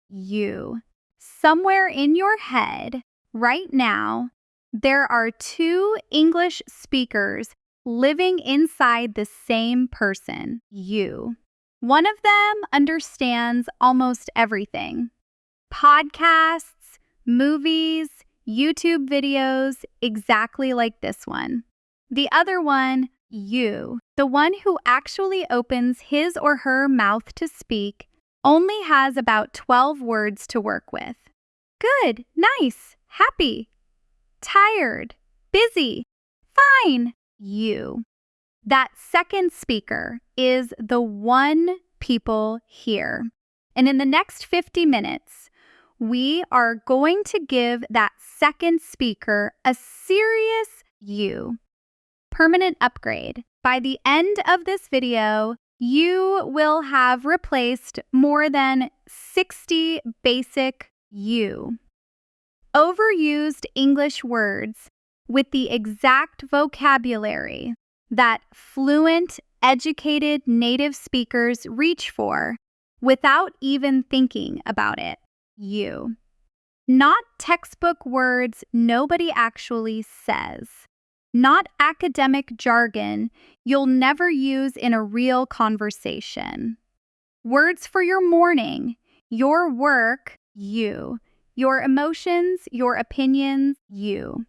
you. Somewhere in your head, right now, there are two English speakers living inside the same person, you. One of them understands almost everything. Podcasts, movies, YouTube videos, exactly like this one. The other one, you, the one who actually opens his or her mouth to speak, only has about 12 words to work with. Good, nice, happy, tired, busy, fine, you. That second speaker is the one people here. And in the next 50 minutes, we are going to give that second speaker a serious you. Permanent upgrade. By the end of this video, you will have replaced more than 60 basic you. Overused English words with the exact vocabulary that fluent, educated native speakers reach for without even thinking about it. You. Not textbook words nobody actually says. Not academic jargon you'll never use in a real conversation. Words for your morning, your work, you. Your emotions, your opinions, you.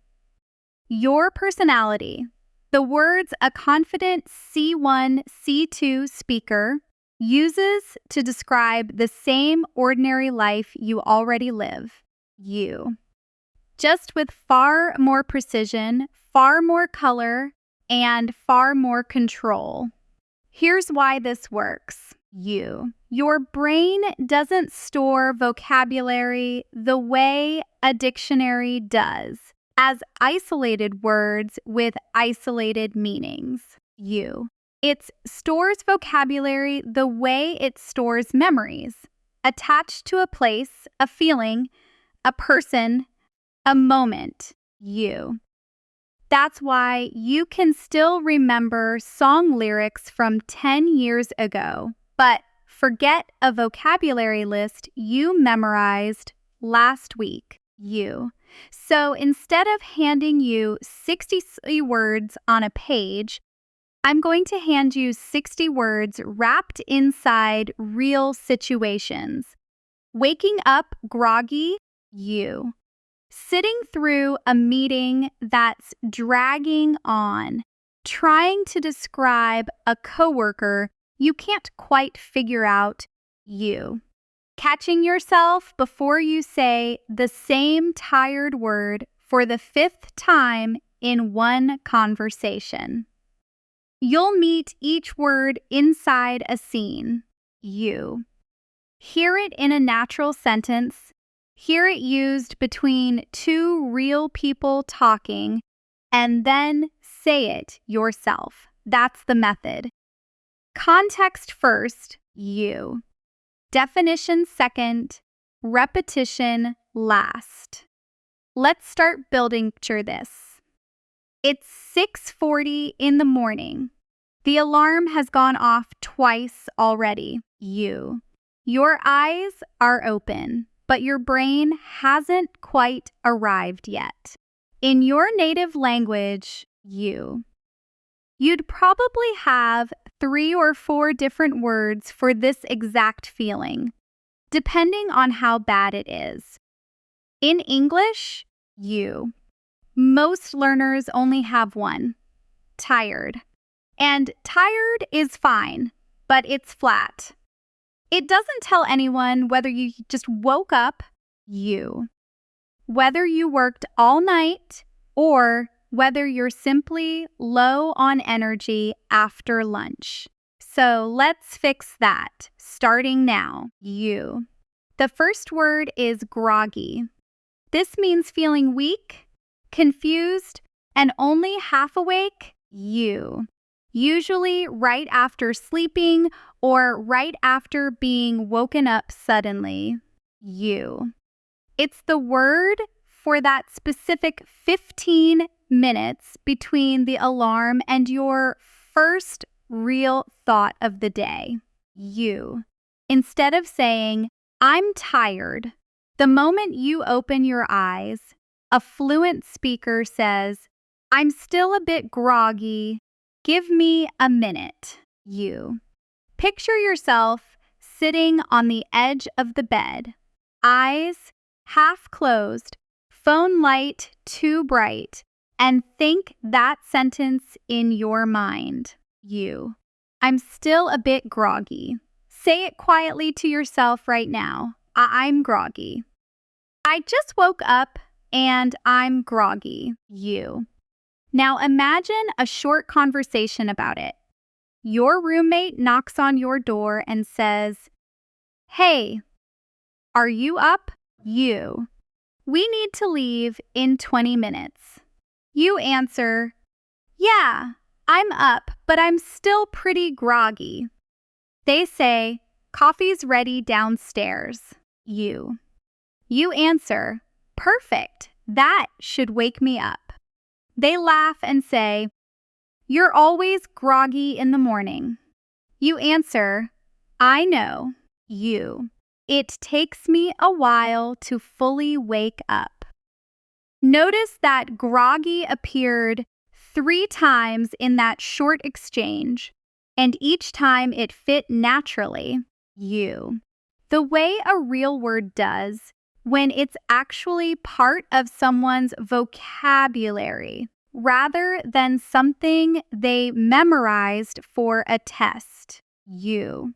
Your personality. The words a confident C1, C2 speaker uses to describe the same ordinary life you already live, you. Just with far more precision, far more color, and far more control. Here's why this works, you. Your brain doesn't store vocabulary the way a dictionary does, as isolated words with isolated meanings, you. It stores vocabulary the way it stores memories, attached to a place, a feeling, a person, a moment, you. That's why you can still remember song lyrics from 10 years ago, but forget a vocabulary list you memorized last week, you. So instead of handing you 60 words on a page, I'm going to hand you 60 words wrapped inside real situations. Waking up groggy, you. Sitting through a meeting that's dragging on, trying to describe a coworker you can't quite figure out, you. Catching yourself before you say the same tired word for the 5th time in one conversation. You'll meet each word inside a scene, you. Hear it in a natural sentence, hear it used between two real people talking, and then say it yourself. That's the method. Context first, you. Definition second, repetition last. Let's start building. Picture this. It's 6:40 in the morning. The alarm has gone off twice already, you. Your eyes are open, but your brain hasn't quite arrived yet. In your native language, you. You'd probably have 3 or 4 different words for this exact feeling, depending on how bad it is. In English, you. Most learners only have one, tired. And tired is fine, but it's flat. It doesn't tell anyone whether you just woke up, you. Whether you worked all night or whether you're simply low on energy after lunch. So let's fix that, starting now, you. The first word is groggy. This means feeling weak, confused, and only half awake, you. Usually right after sleeping or right after being woken up suddenly, you. It's the word for that specific 15 minutes between the alarm and your first real thought of the day, you. Instead of saying, I'm tired. The moment you open your eyes, a fluent speaker says, I'm still a bit groggy. Give me a minute. You. Picture yourself sitting on the edge of the bed, eyes half closed, phone light too bright, and think that sentence in your mind. You. I'm still a bit groggy. Say it quietly to yourself right now. I'm groggy. I just woke up and I'm groggy. You. Now imagine a short conversation about it. Your roommate knocks on your door and says, Hey, are you up? You. We need to leave in 20 minutes. You answer, Yeah, I'm up, but I'm still pretty groggy. They say, Coffee's ready downstairs. You. You answer, Perfect, that should wake me up. They laugh and say, You're always groggy in the morning. You answer, I know. You. It takes me a while to fully wake up. Notice that groggy appeared 3 times in that short exchange, and each time it fit naturally. You. The way a real word does when it's actually part of someone's vocabulary rather than something they memorized for a test. You.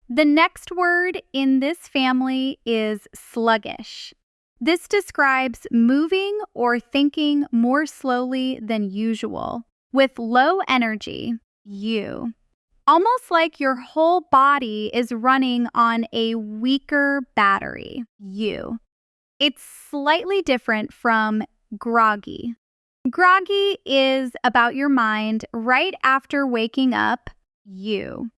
The next word in this family is sluggish. This describes moving or thinking more slowly than usual, with low energy. You. Almost like your whole body is running on a weaker battery. You. It's slightly different from groggy. Groggy is about your mind right after waking up. You.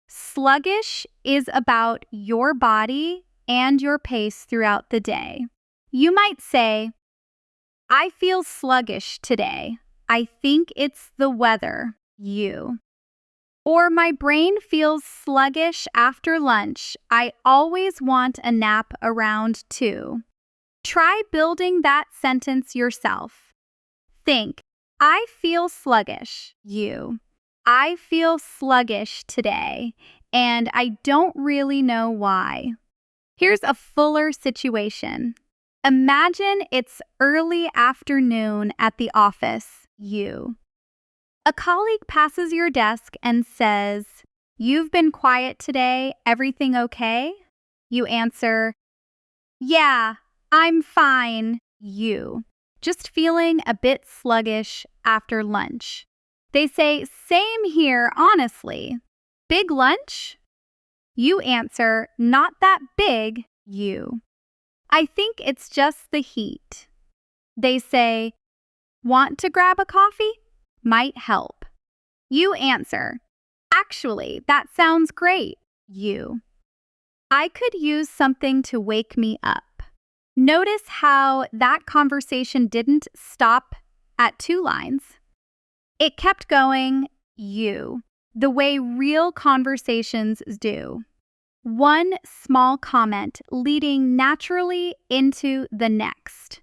Sluggish is about your body and your pace throughout the day. You might say, I feel sluggish today. I think it's the weather. You. Or my brain feels sluggish after lunch. I always want a nap around 2. Try building that sentence yourself. Think, I feel sluggish. You. I feel sluggish today, and I don't really know why. Here's a fuller situation. Imagine it's early afternoon at the office. You. A colleague passes your desk and says, You've been quiet today. Everything okay? You answer, Yeah, I'm fine. You. Just feeling a bit sluggish after lunch. They say, Same here, honestly. Big lunch? You answer, Not that big. You. I think it's just the heat. They say, Want to grab a coffee? Might help. You answer, Actually, that sounds great. You. I could use something to wake me up. Notice how that conversation didn't stop at 2 lines. It kept going, you, the way real conversations do. One small comment leading naturally into the next.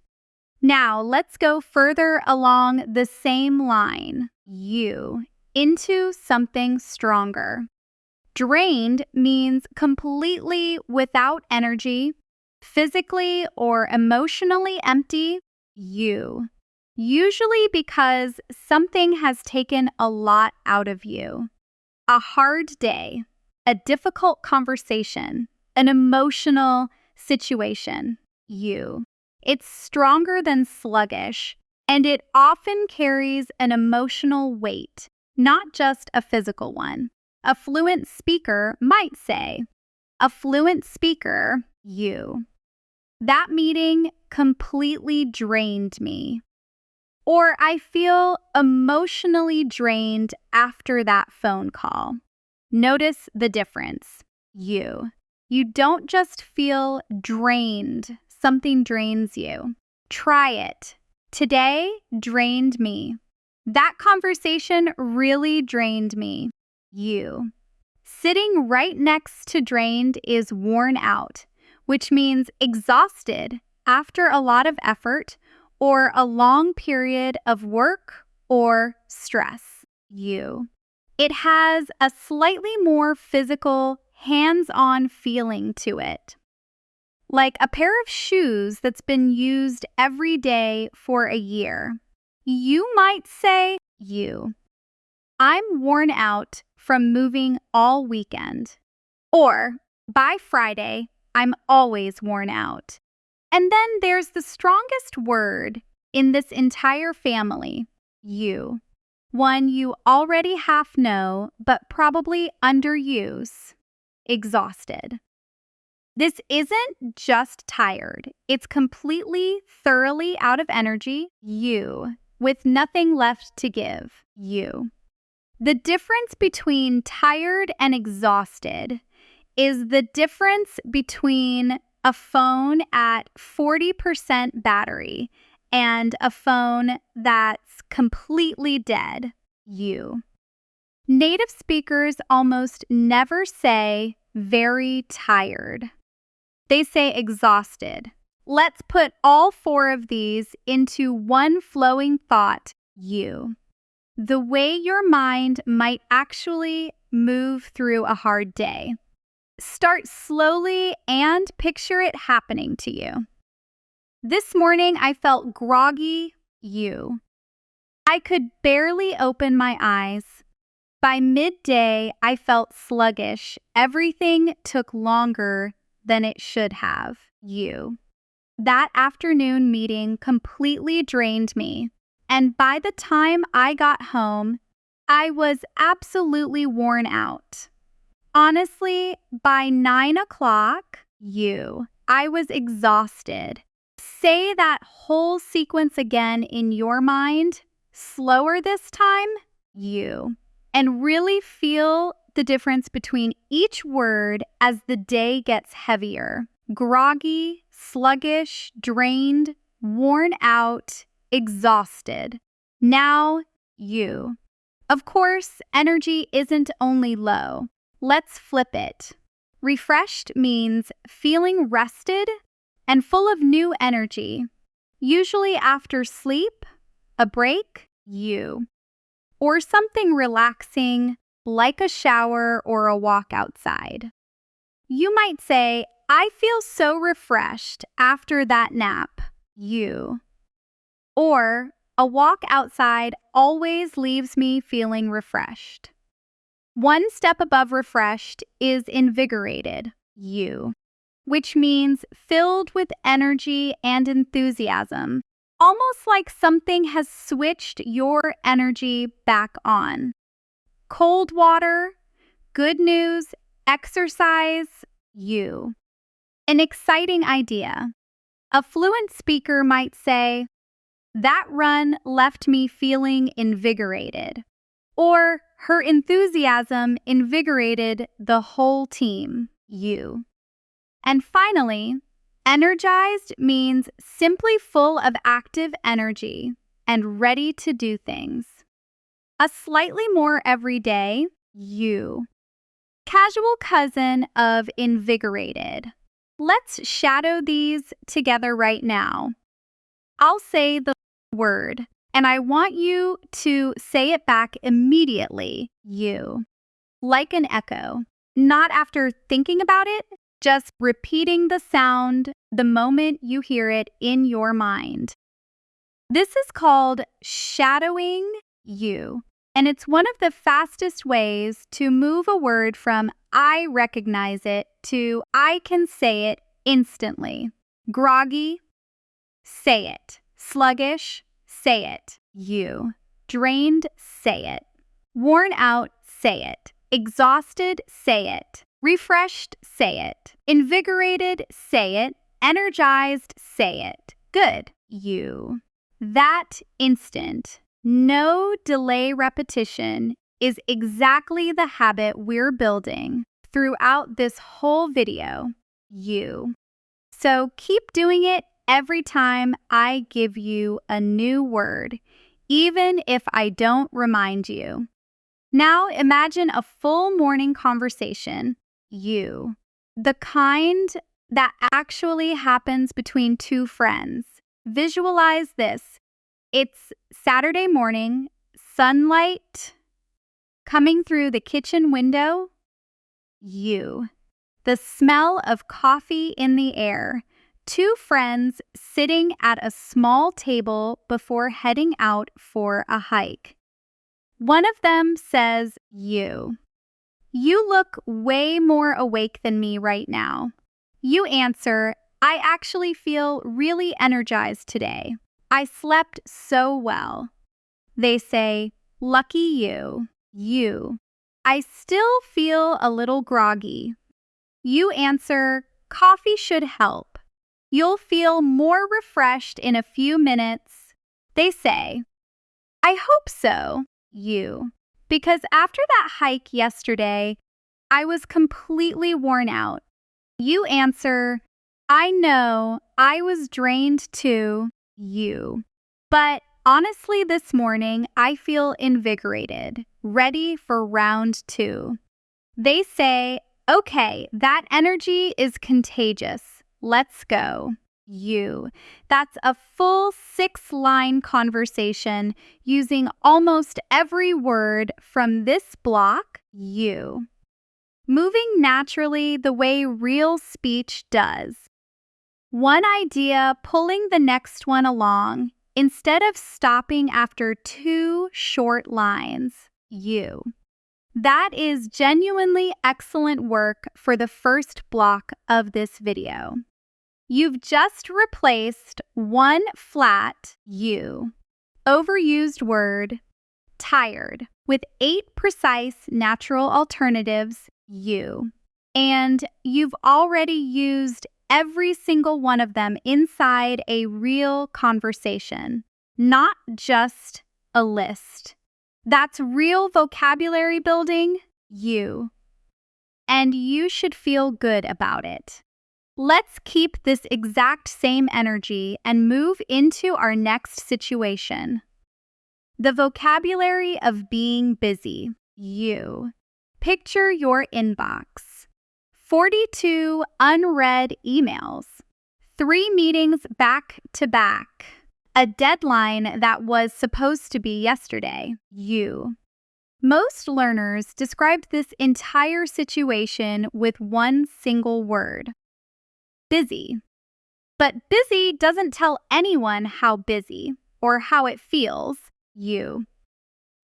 Now, let's go further along the same line, you, into something stronger. Drained means completely without energy, physically or emotionally empty, you. Usually because something has taken a lot out of you. A hard day, a difficult conversation, an emotional situation, you. It's stronger than sluggish, and it often carries an emotional weight, not just a physical one. A fluent speaker might say, A fluent speaker, you. That meeting completely drained me. Or I feel emotionally drained after that phone call. Notice the difference. You. You don't just feel drained. Something drains you. Try it. Today drained me. That conversation really drained me. You. Sitting right next to drained is worn out, which means exhausted after a lot of effort or a long period of work or stress. You. It has a slightly more physical, hands-on feeling to it. Like a pair of shoes that's been used every day for a year. You might say, you. I'm worn out from moving all weekend. Or, by Friday, I'm always worn out. And then there's the strongest word in this entire family, you. One you already half know, but probably underuse. Exhausted. This isn't just tired. It's completely, thoroughly out of energy, you, with nothing left to give, you. The difference between tired and exhausted is the difference between a phone at 40% battery and a phone that's completely dead, you. Native speakers almost never say very tired. They say exhausted. Let's put all four of these into one flowing thought, you. The way your mind might actually move through a hard day. Start slowly and picture it happening to you. This morning I felt groggy, you. I could barely open my eyes. By midday, I felt sluggish. Everything took longer than it should have, you. That afternoon meeting completely drained me, and by the time I got home, I was absolutely worn out. Honestly, by 9 o'clock, I was exhausted. Say that whole sequence again in your mind, slower this time, you, and really feel the difference between each word as the day gets heavier. Groggy, sluggish, drained, worn out, exhausted. Now, you. Of course, energy isn't only low. Let's flip it. Refreshed means feeling rested and full of new energy, usually after sleep, a break, or something relaxing like a shower or a walk outside. You might say, I feel so refreshed after that nap, or a walk outside always leaves me feeling refreshed. One step above refreshed is invigorated, which means filled with energy and enthusiasm, almost like something has switched your energy back on. Cold water, good news, exercise, An exciting idea. A fluent speaker might say, that run left me feeling invigorated, or her enthusiasm invigorated the whole team, And finally, energized means simply full of active energy and ready to do things. A slightly more everyday, Casual cousin of invigorated. Let's shadow these together right now. I'll say the word, and I want you to say it back immediately, like an echo, not after thinking about it, just repeating the sound the moment you hear it in your mind. This is called shadowing you, and it's one of the fastest ways to move a word from I recognize it to I can say it instantly. Groggy, say it. Sluggish, say it. Drained, say it. Worn out, say it. Exhausted, say it. Refreshed, say it. Invigorated, say it. Energized, say it. Good, That instant, no delay repetition is exactly the habit we're building throughout this whole video, So keep doing it every time I give you a new word, even if I don't remind you. Now imagine a full morning conversation, the kind that actually happens between two friends. Visualize this. It's Saturday morning, sunlight coming through the kitchen window. You. The smell of coffee in the air. Two friends sitting at a small table before heading out for a hike. One of them says, "You. You look way more awake than me right now." You answer, "I actually feel really energized today. I slept so well." They say, "Lucky you." You. "I still feel a little groggy." You answer, "Coffee should help. You'll feel more refreshed in a few minutes." They say, "I hope so." You. "Because after that hike yesterday, I was completely worn out." You answer, "I know, I was drained too." You. "But honestly, this morning, I feel invigorated, ready for round 2. They say, "Okay, that energy is contagious. Let's go." You. That's a full 6-line conversation using almost every word from this block, you. Moving naturally the way real speech does. One idea pulling the next one along instead of stopping after 2 short lines, you. That is genuinely excellent work for the first block of this video. You've just replaced one flat you, overused word, tired, with 8 precise natural alternatives, you. And you've already used every single one of them inside a real conversation, not just a list. That's real vocabulary building, you. And you should feel good about it. Let's keep this exact same energy and move into our next situation. The vocabulary of being busy, you. Picture your inbox. 42 unread emails. 3 meetings back to back. A deadline that was supposed to be yesterday, you. Most learners described this entire situation with one single word, busy. But busy doesn't tell anyone how busy or how it feels, you,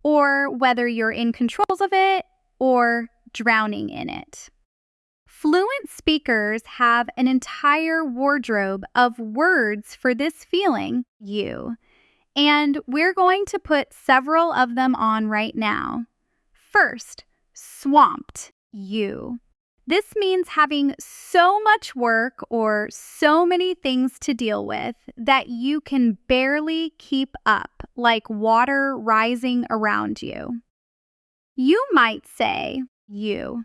or whether you're in control of it or drowning in it. Fluent speakers have an entire wardrobe of words for this feeling, you, and we're going to put several of them on right now. First, swamped, you. This means having so much work or so many things to deal with that you can barely keep up, like water rising around you. You might say, you,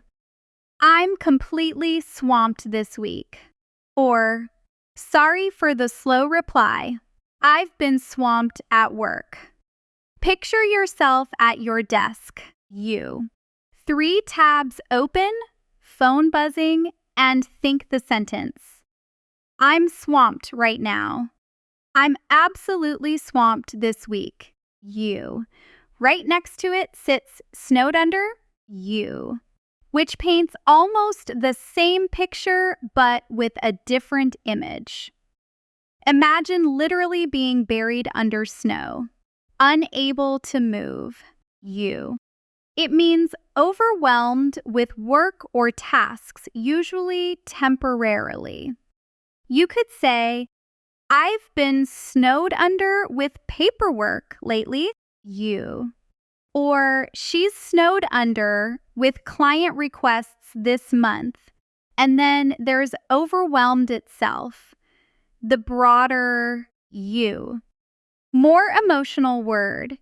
"I'm completely swamped this week." Or, "Sorry for the slow reply. I've been swamped at work." Picture yourself at your desk, you. 3 tabs open, phone buzzing, and think the sentence. "I'm swamped right now." "I'm absolutely swamped this week." You. Right next to it sits snowed under, you, which paints almost the same picture but with a different image. Imagine literally being buried under snow, unable to move, you. It means overwhelmed with work or tasks, usually temporarily. You could say, "I've been snowed under with paperwork lately," you. Or, "She's snowed under with client requests this month." And then there's overwhelmed itself, the broader you. More emotional word,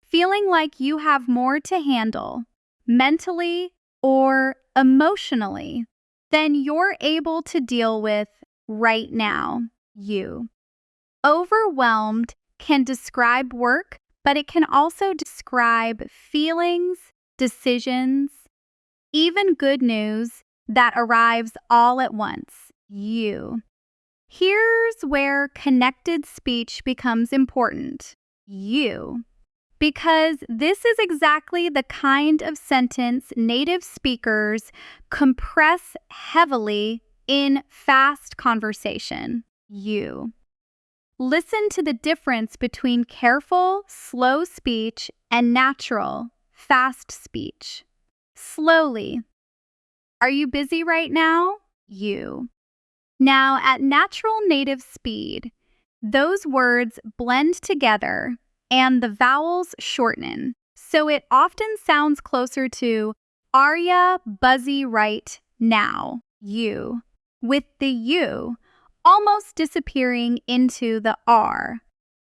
feeling like you have more to handle, mentally or emotionally, than you're able to deal with right now, you. Overwhelmed can describe work, but it can also describe feelings, decisions, even good news that arrives all at once. You. Here's where connected speech becomes important. You. Because this is exactly the kind of sentence native speakers compress heavily in fast conversation. You. Listen to the difference between careful, slow speech and natural, fast speech. Slowly. Are you busy right now? You. Now, at natural native speed, those words blend together and the vowels shorten, so it often sounds closer to "Are ya buzzy right now?" You, with the U almost disappearing into the R.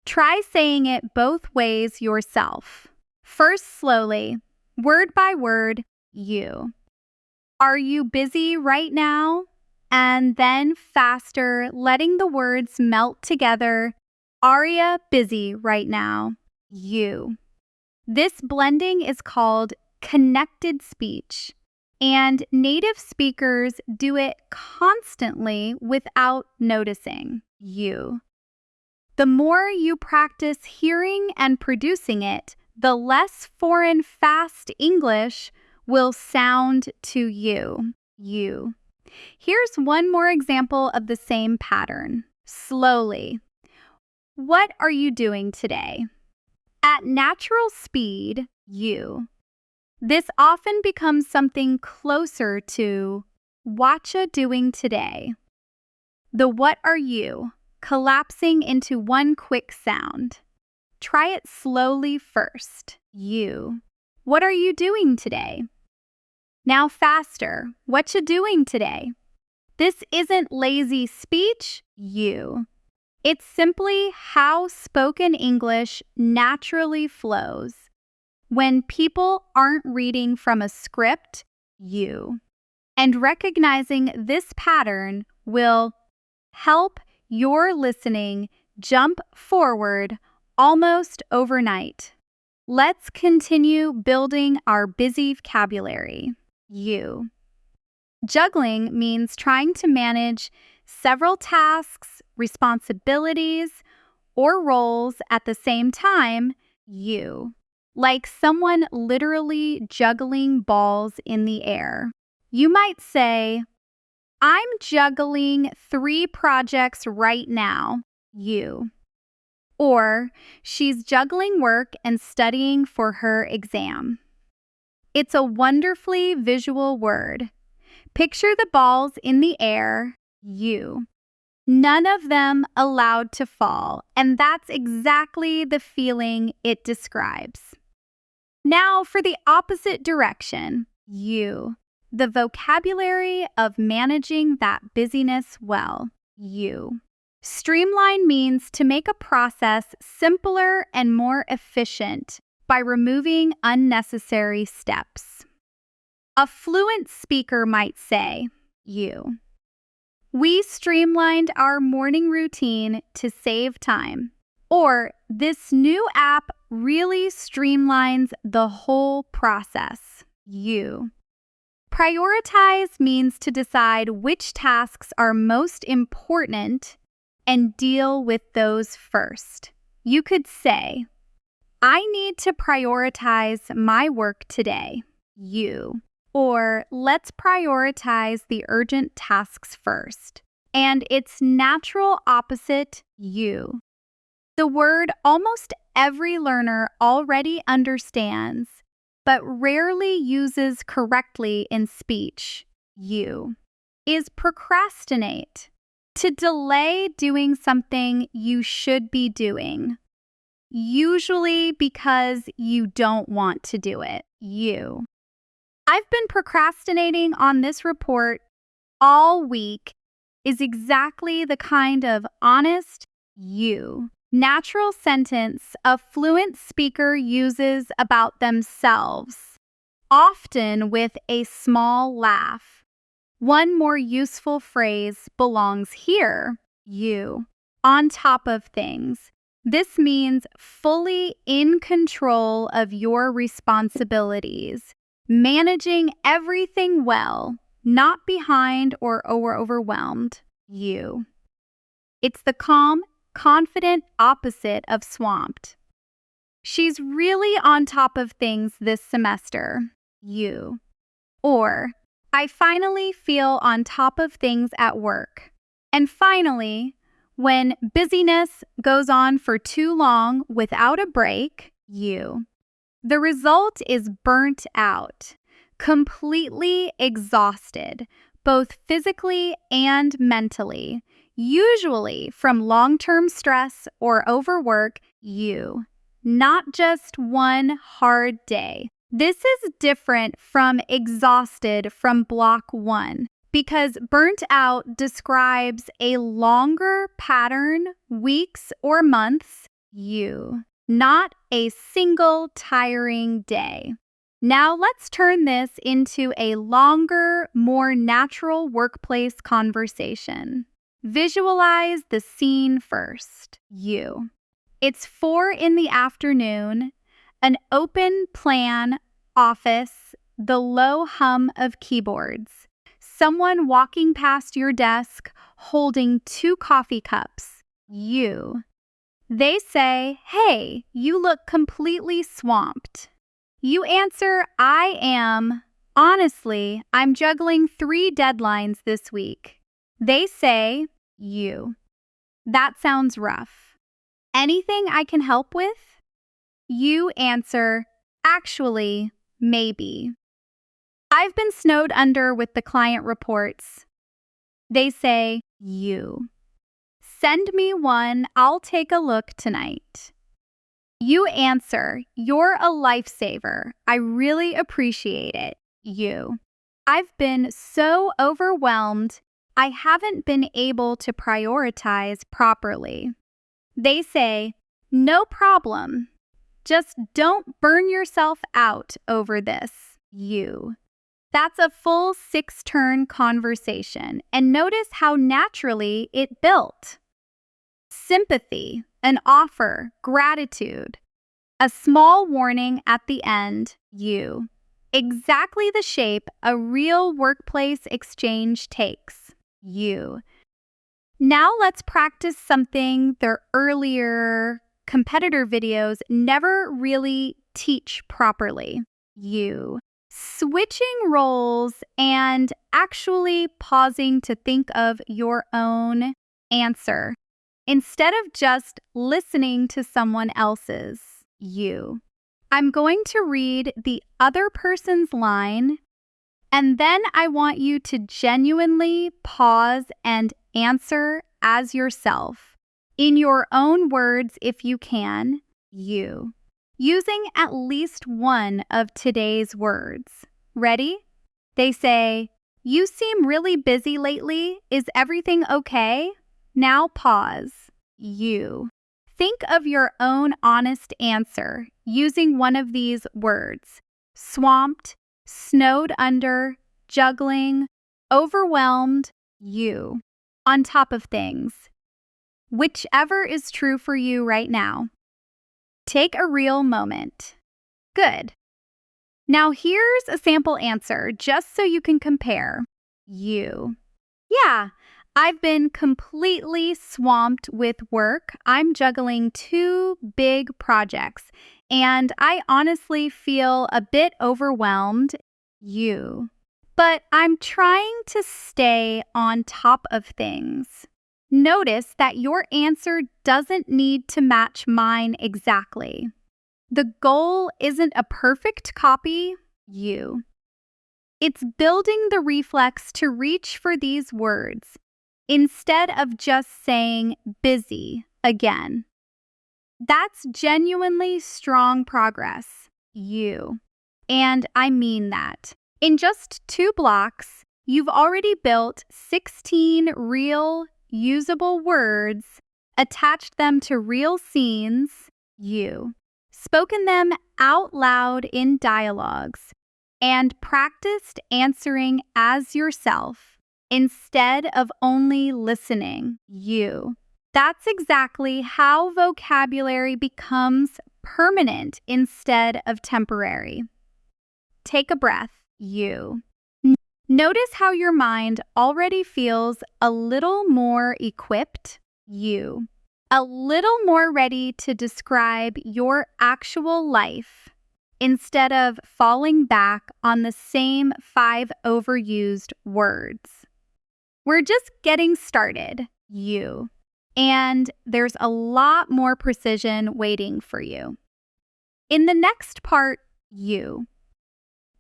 Try saying it both ways yourself. First slowly, word by word, you. Are you busy right now? And then faster, letting the words melt together. Are ya busy right now? You. This blending is called connected speech, and native speakers do it constantly without noticing. You. The more you practice hearing and producing it, the less foreign fast English will sound to you. You. Here's one more example of the same pattern. Slowly. What are you doing today? At natural speed, you. This often becomes something closer to whatcha doing today. The what are you collapsing into one quick sound. Try it slowly first. You. What are you doing today? Now faster. What you doing today? This isn't lazy speech, you. It's simply how spoken English naturally flows. When people aren't reading from a script, you. And recognizing this pattern will help your listening jump forward almost overnight. Let's continue building our busy vocabulary. You. Juggling means trying to manage several tasks, responsibilities, or roles at the same time. You. Like someone literally juggling balls in the air. You might say, I'm juggling 3 projects right now. You. Or she's juggling work and studying for her exam. It's a wonderfully visual word. Picture the balls in the air, you. None of them allowed to fall, and that's exactly the feeling it describes. Now for the opposite direction, you. The vocabulary of managing that busyness well, you. Streamline means to make a process simpler and more efficient by removing unnecessary steps. A fluent speaker might say, you. We streamlined our morning routine to save time. Or, this new app really streamlines the whole process. You. Prioritize means to decide which tasks are most important and deal with those first. You could say, I need to prioritize my work today. You. Or, let's prioritize the urgent tasks first. And its natural opposite, you. The word almost every learner already understands, but rarely uses correctly in speech, you, is procrastinate. To delay doing something you should be doing, usually because you don't want to do it, you. I've been procrastinating on this report all week is exactly the kind of honest, you, natural sentence a fluent speaker uses about themselves, often with a small laugh. One more useful phrase belongs here, you, on top of things. This means fully in control of your responsibilities, managing everything well, not behind or overwhelmed, you. It's the calm, confident opposite of swamped. She's really on top of things this semester, you. Or, I finally feel on top of things at work. And finally, when busyness goes on for too long without a break, you. The result is burnt out, completely exhausted, both physically and mentally, usually from long-term stress or overwork, you. Not just one hard day. This is different from exhausted from block 1 because burnt out describes a longer pattern, weeks or months, you, not a single tiring day. Now let's turn this into a longer, more natural workplace conversation. Visualize the scene first, you. It's 4 in the afternoon, an open plan office, the low hum of keyboards, someone walking past your desk holding 2 coffee cups, you. They say, "Hey, you look completely swamped." You answer, "I am. Honestly, I'm juggling 3 deadlines this week." They say, you. "That sounds rough. Anything I can help with?" You answer, "Actually, maybe. I've been snowed under with the client reports." They say, you. "Send me one, I'll take a look tonight." You answer, "You're a lifesaver. I really appreciate it." You. "I've been so overwhelmed, I haven't been able to prioritize properly." They say, "No problem. Just don't burn yourself out over this." You. That's a full 6-turn conversation, and notice how naturally it built. Sympathy, an offer, gratitude, a small warning at the end, you. Exactly the shape a real workplace exchange takes, you. Now let's practice something their earlier competitor videos never really teach properly, you. Switching roles and actually pausing to think of your own answer instead of just listening to someone else's, you. I'm going to read the other person's line, and then I want you to genuinely pause and answer as yourself, in your own words if you can, you, using at least one of today's words. Ready? They say, "You seem really busy lately. Is everything okay?" Now pause. You. Think of your own honest answer using one of these words: swamped, snowed under, juggling, overwhelmed, you. On top of things. Whichever is true for you right now. Take a real moment. Good. Now here's a sample answer just so you can compare. You. "Yeah, I've been completely swamped with work. I'm juggling 2 big projects, and I honestly feel a bit overwhelmed." You. "But I'm trying to stay on top of things." Notice that your answer doesn't need to match mine exactly. The goal isn't a perfect copy, you. It's building the reflex to reach for these words instead of just saying busy again. That's genuinely strong progress, you. And I mean that. In just 2 blocks, you've already built 16 real, usable words, attached them to real scenes, you, spoken them out loud in dialogues, and practiced answering as yourself instead of only listening, you. That's exactly how vocabulary becomes permanent instead of temporary. Take a breath, you. Notice how your mind already feels a little more equipped, you, a little more ready to describe your actual life instead of falling back on the same 5 overused words. We're just getting started, you, and there's a lot more precision waiting for you. In the next part, you,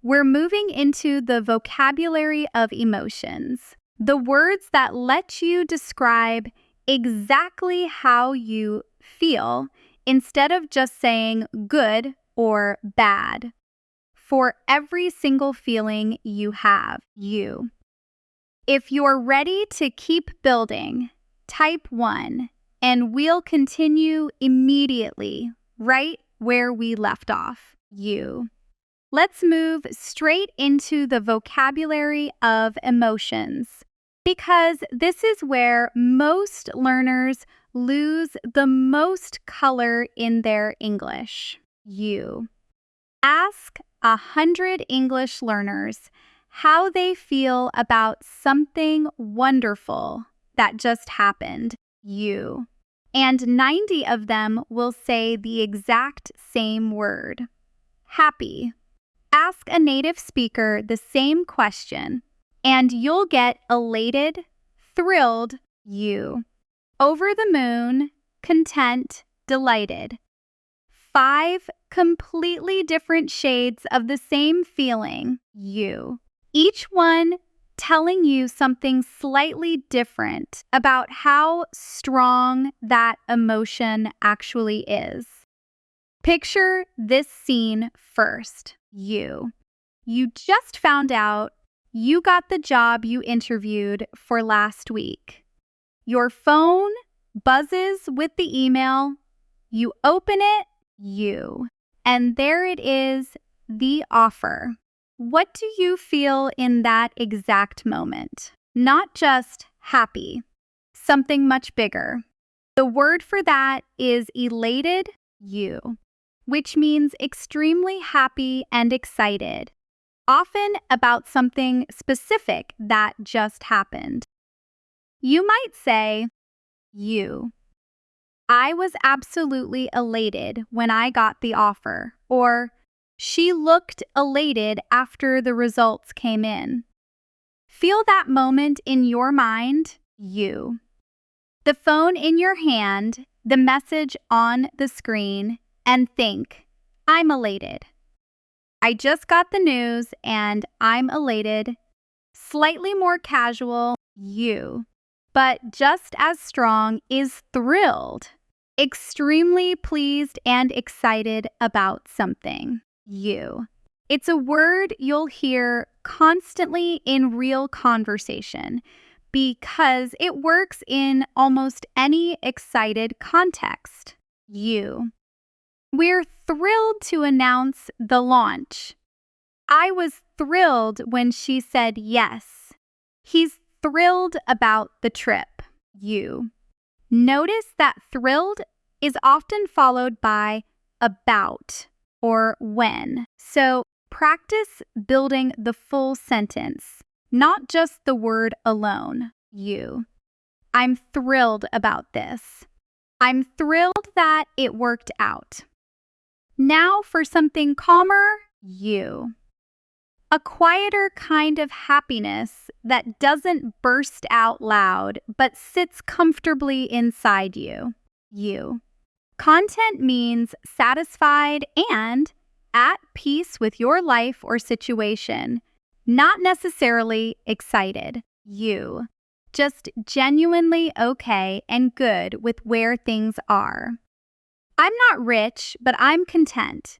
we're moving into the vocabulary of emotions, the words that let you describe exactly how you feel instead of just saying good or bad. For every single feeling you have, you. If you're ready to keep building, type 1, and we'll continue immediately right where we left off, you. Let's move straight into the vocabulary of emotions, because this is where most learners lose the most color in their English. You. Ask 100 English learners how they feel about something wonderful that just happened, you. And 90 of them will say the exact same word, happy. Ask a native speaker the same question, and you'll get elated, thrilled, you. Over the moon, content, delighted. 5 completely different shades of the same feeling, you. Each one telling you something slightly different about how strong that emotion actually is. Picture this scene first, you. You just found out you got the job you interviewed for last week. Your phone buzzes with the email. You open it, you. And there it is, the offer. What do you feel in that exact moment? Not just happy, something much bigger. The word for that is elated, you, which means extremely happy and excited, often about something specific that just happened. You might say, you. I was absolutely elated when I got the offer, or she looked elated after the results came in. Feel that moment in your mind, you. The phone in your hand, the message on the screen, and think, I'm elated. I just got the news and I'm elated. Slightly more casual, you. But just as strong is thrilled. Extremely pleased and excited about something, you. It's a word you'll hear constantly in real conversation because it works in almost any excited context, you. We're thrilled to announce the launch. I was thrilled when she said yes. He's thrilled about the trip, you. Notice that thrilled is often followed by about or when. So practice building the full sentence, not just the word alone, you. I'm thrilled about this. I'm thrilled that it worked out. Now for something calmer, you. A quieter kind of happiness that doesn't burst out loud but sits comfortably inside you, you. Content means satisfied and at peace with your life or situation, not necessarily excited, you. Just genuinely okay and good with where things are. I'm not rich, but I'm content.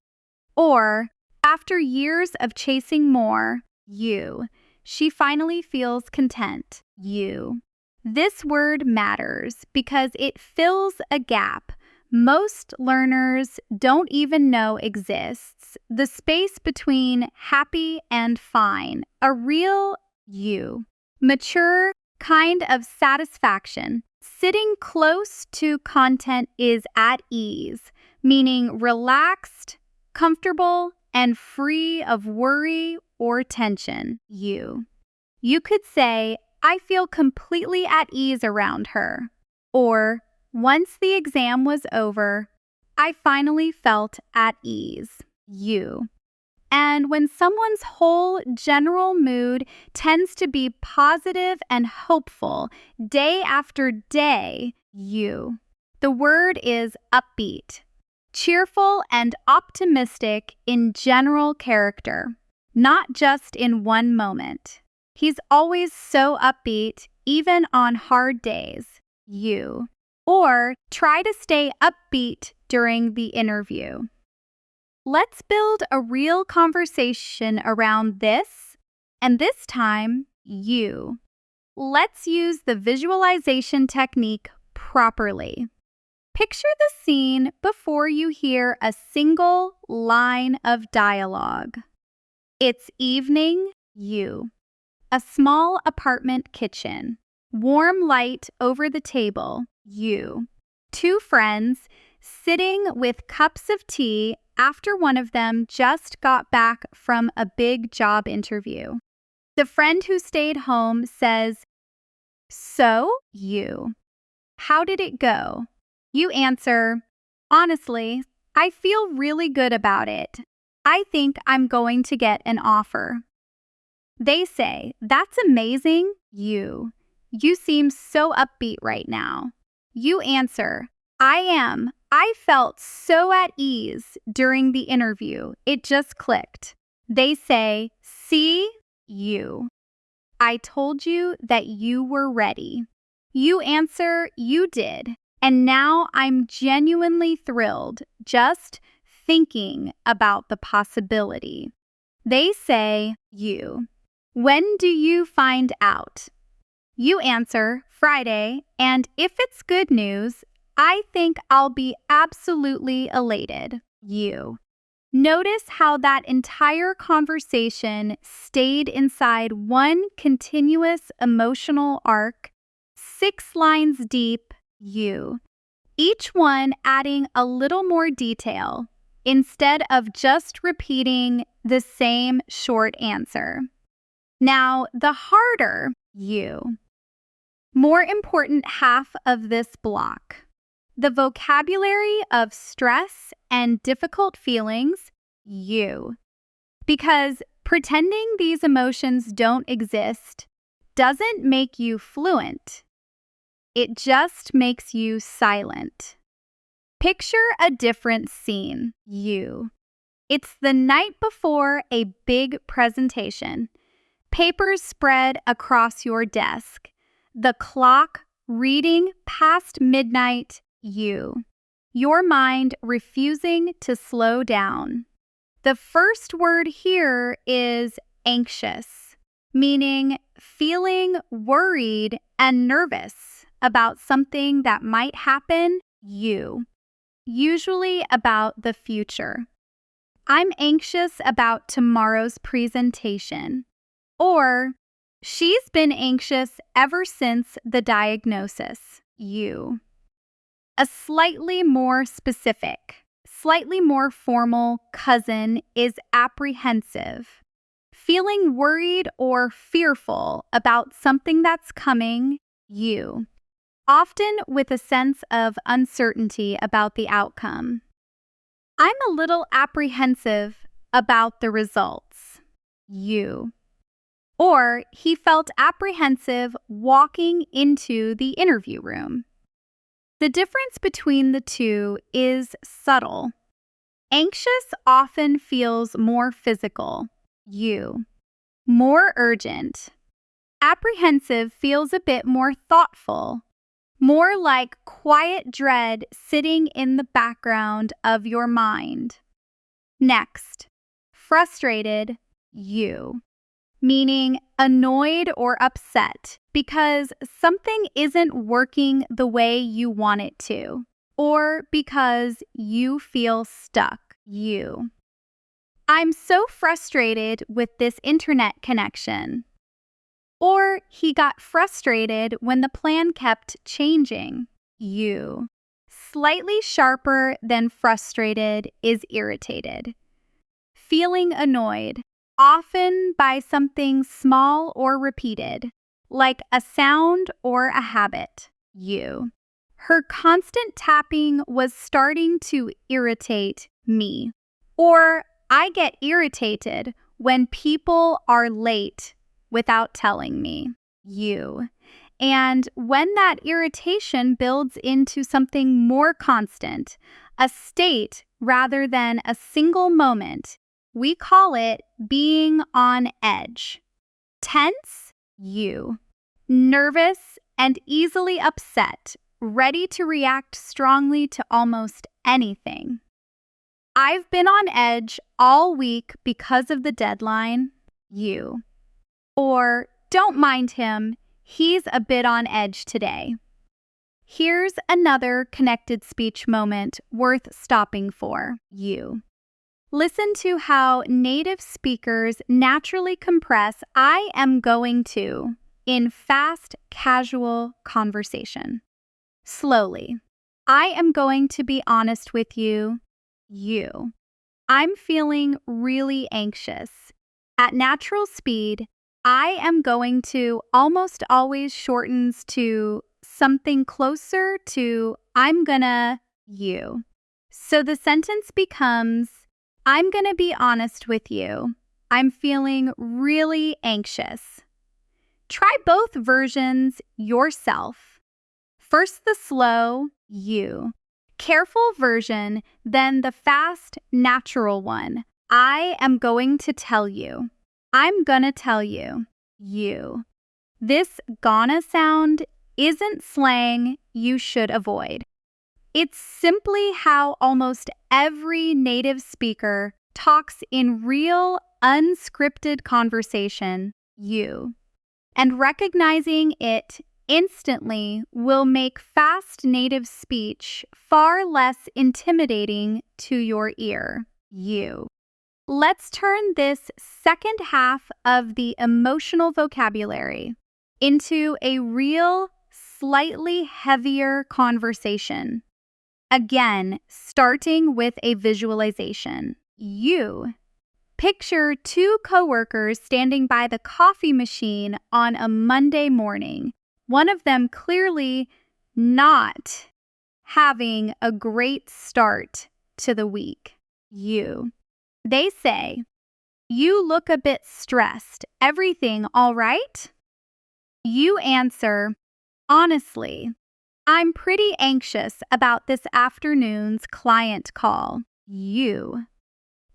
Or, after years of chasing more, you. She finally feels content, you. This word matters because it fills a gap most learners don't even know exists, the space between happy and fine, a real you. Mature kind of satisfaction. Sitting close to content is at ease, meaning relaxed, comfortable, and free of worry or tension, you. You could say, I feel completely at ease around her. Or, once the exam was over, I finally felt at ease. You. And when someone's whole general mood tends to be positive and hopeful day after day, you. The word is upbeat, cheerful and optimistic in general character, not just in one moment. He's always so upbeat, even on hard days. You. Or try to stay upbeat during the interview. Let's build a real conversation around this, and this time, you. Let's use the visualization technique properly. Picture the scene before you hear a single line of dialogue. It's evening, you. A small apartment kitchen. Warm light over the table, you. Two friends sitting with cups of tea after one of them just got back from a big job interview. The friend who stayed home says, So, you. How did it go? You answer, Honestly, I feel really good about it. I think I'm going to get an offer. They say, That's amazing, you. You seem so upbeat right now. You answer, I am. I felt so at ease during the interview. It just clicked. They say, See, you. I told you that you were ready. You answer, You did. And now I'm genuinely thrilled just thinking about the possibility. They say, You. When do you find out? You answer, Friday, and if it's good news, I think I'll be absolutely elated. You. Notice how that entire conversation stayed inside one continuous emotional arc, 6 lines deep, you. Each one adding a little more detail instead of just repeating the same short answer. Now, the harder, you. More important half of this block. The vocabulary of stress and difficult feelings, you. Because pretending these emotions don't exist doesn't make you fluent. It just makes you silent. Picture a different scene, you. It's the night before a big presentation. Papers spread across your desk. The clock reading past midnight, you. Your mind refusing to slow down. The first word here is anxious, meaning feeling worried and nervous about something that might happen, you. Usually about the future. I'm anxious about tomorrow's presentation. Or, she's been anxious ever since the diagnosis, you. A slightly more specific, slightly more formal cousin is apprehensive, feeling worried or fearful about something that's coming, you. Often with a sense of uncertainty about the outcome. I'm a little apprehensive about the results, you. Or he felt apprehensive walking into the interview room. The difference between the two is subtle. Anxious often feels more physical, you. More urgent. Apprehensive feels a bit more thoughtful, more like quiet dread sitting in the background of your mind. Next, frustrated, you. Meaning annoyed or upset because something isn't working the way you want it to, or because you feel stuck, you. I'm so frustrated with this internet connection. Or he got frustrated when the plan kept changing, you. Slightly sharper than frustrated is irritated. Feeling annoyed. often by something small or repeated, like a sound or a habit. You. Her constant tapping was starting to irritate me. Or I get irritated when people are late without telling me. You. And when that irritation builds into something more constant, a state rather than a single moment, we call it being on edge. Tense, you. Nervous and easily upset, ready to react strongly to almost anything. I've been on edge all week because of the deadline, you. Or don't mind him, he's a bit on edge today. Here's another connected speech moment worth stopping for, you. Listen to how native speakers naturally compress "I am going to" in fast, casual conversation. Slowly. I am going to be honest with you. You. I'm feeling really anxious. At natural speed, I am going to almost always shortens to something closer to I'm gonna, you. So the sentence becomes, I'm gonna be honest with you. I'm feeling really anxious. Try both versions yourself. First the slow, you. Careful version, then the fast, natural one. I am going to tell you. I'm gonna tell you. You. This gonna sound isn't slang you should avoid. It's simply how almost every native speaker talks in real, unscripted conversation, you. And recognizing it instantly will make fast native speech far less intimidating to your ear, you. Let's turn this second half of the emotional vocabulary into a real, slightly heavier conversation. Again, starting with a visualization. You. Picture two coworkers standing by the coffee machine on a Monday morning, one of them clearly not having a great start to the week. You. They say, "You look a bit stressed. Everything all right?" You answer, "Honestly, I'm pretty anxious about this afternoon's client call." You.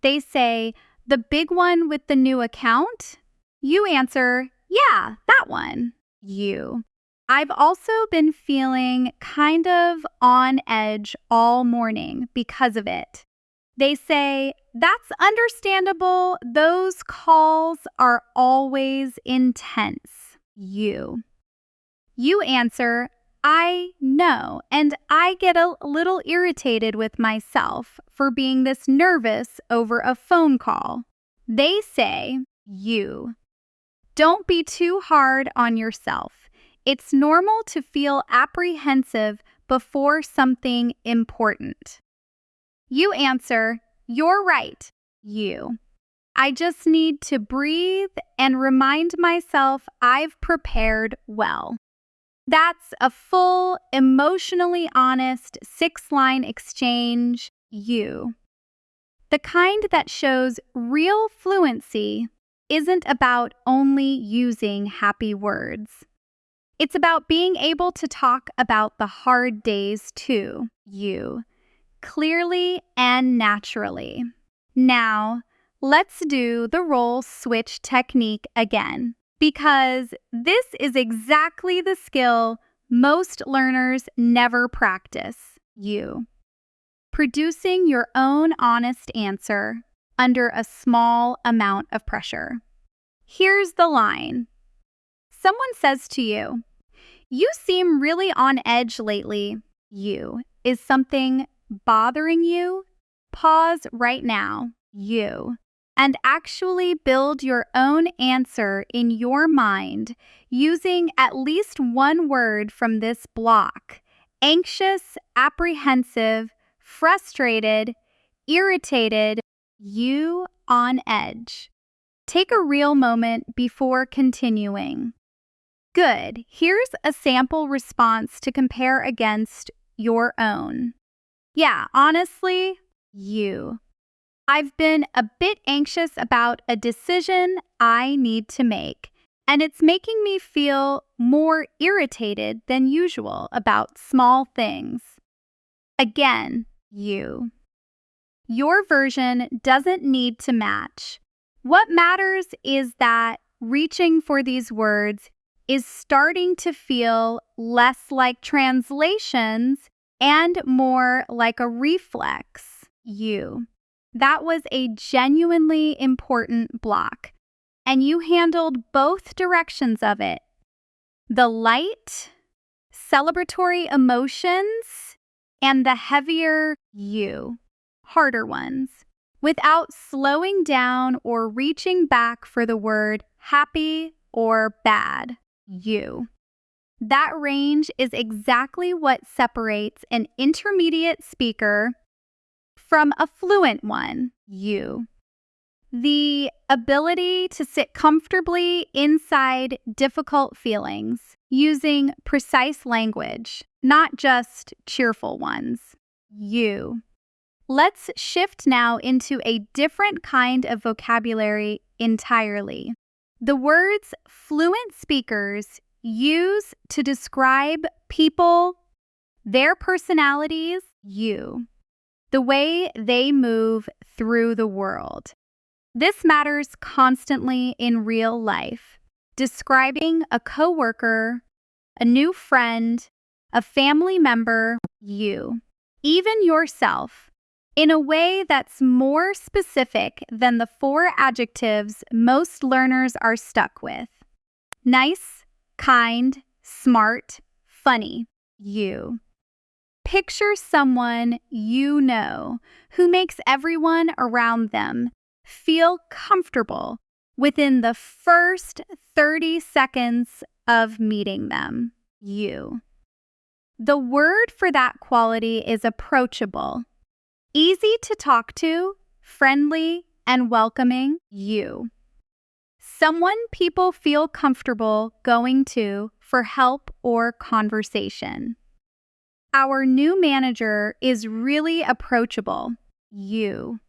They say, "The big one with the new account?" You answer, "Yeah, that one." You. "I've also been feeling kind of on edge all morning because of it." They say, "That's understandable. Those calls are always intense." You. You answer, "I know, and I get a little irritated with myself for being this nervous over a phone call." They say, you. "Don't be too hard on yourself. It's normal to feel apprehensive before something important." You answer, "You're right, you. I just need to breathe and remind myself I've prepared well." That's a full, emotionally honest 6-line exchange, you. The kind that shows real fluency isn't about only using happy words. It's about being able to talk about the hard days too, you, clearly and naturally. Now, let's do the role switch technique again, because this is exactly the skill most learners never practice, you. Producing your own honest answer under a small amount of pressure. Here's the line. Someone says to you, "You seem really on edge lately." You. "Is something bothering you?" Pause right now, you, and actually build your own answer in your mind using at least one word from this block: anxious, apprehensive, frustrated, irritated, you on edge. Take a real moment before continuing. Good. Here's a sample response to compare against your own. Yeah, honestly, you. I've been a bit anxious about a decision I need to make, and it's making me feel more irritated than usual about small things. Again, you. Your version doesn't need to match. What matters is that reaching for these words is starting to feel less like translations and more like a reflex. You. That was a genuinely important block, and you handled both directions of it. The light, celebratory emotions, and the heavier you, harder ones, without slowing down or reaching back for the word happy or bad, you. That range is exactly what separates an intermediate speaker from a fluent one, you. The ability to sit comfortably inside difficult feelings using precise language, not just cheerful ones, you. Let's shift now into a different kind of vocabulary entirely. The words fluent speakers use to describe people, their personalities, you, the way they move through the world. This matters constantly in real life, describing a coworker, a new friend, a family member, you, even yourself, in a way that's more specific than the 4 adjectives most learners are stuck with. Nice, kind, smart, funny, you. Picture someone you know who makes everyone around them feel comfortable within the first 30 seconds of meeting them, you. The word for that quality is approachable. Easy to talk to, friendly, and welcoming, you. Someone people feel comfortable going to for help or conversation. Our new manager is really approachable, you.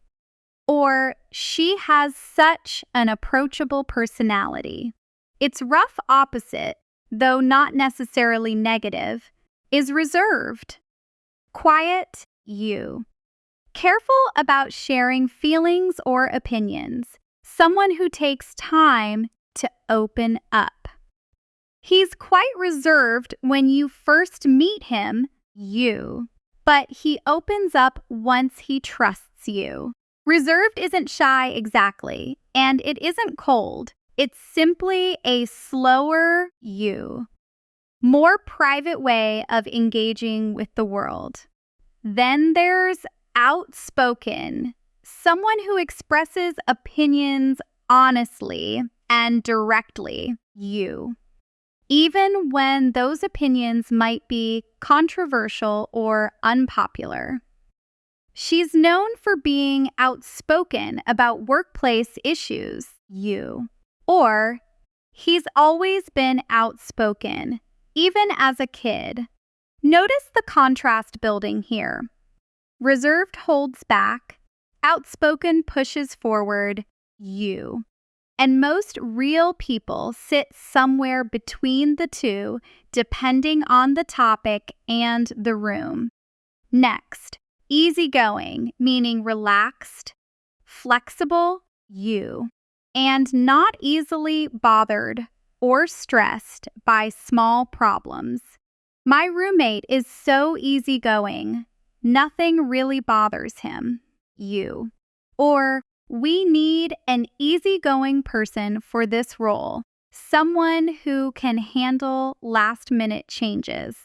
Or she has such an approachable personality. Its rough opposite, though not necessarily negative, is reserved. Quiet, you. Careful about sharing feelings or opinions. Someone who takes time to open up. He's quite reserved when you first meet him, you, but he opens up once he trusts you. Reserved isn't shy exactly, and it isn't cold. It's simply a slower you, more private way of engaging with the world. Then there's outspoken, someone who expresses opinions honestly and directly, you, even when those opinions might be controversial or unpopular. She's known for being outspoken about workplace issues, you, or he's always been outspoken, even as a kid. Notice the contrast building here. Reserved holds back, outspoken pushes forward, you. And most real people sit somewhere between the two, depending on the topic and the room. Next, easygoing, meaning relaxed, flexible, you, and not easily bothered or stressed by small problems. My roommate is so easygoing. Nothing really bothers him, you. Or, we need an easygoing person for this role, someone who can handle last-minute changes.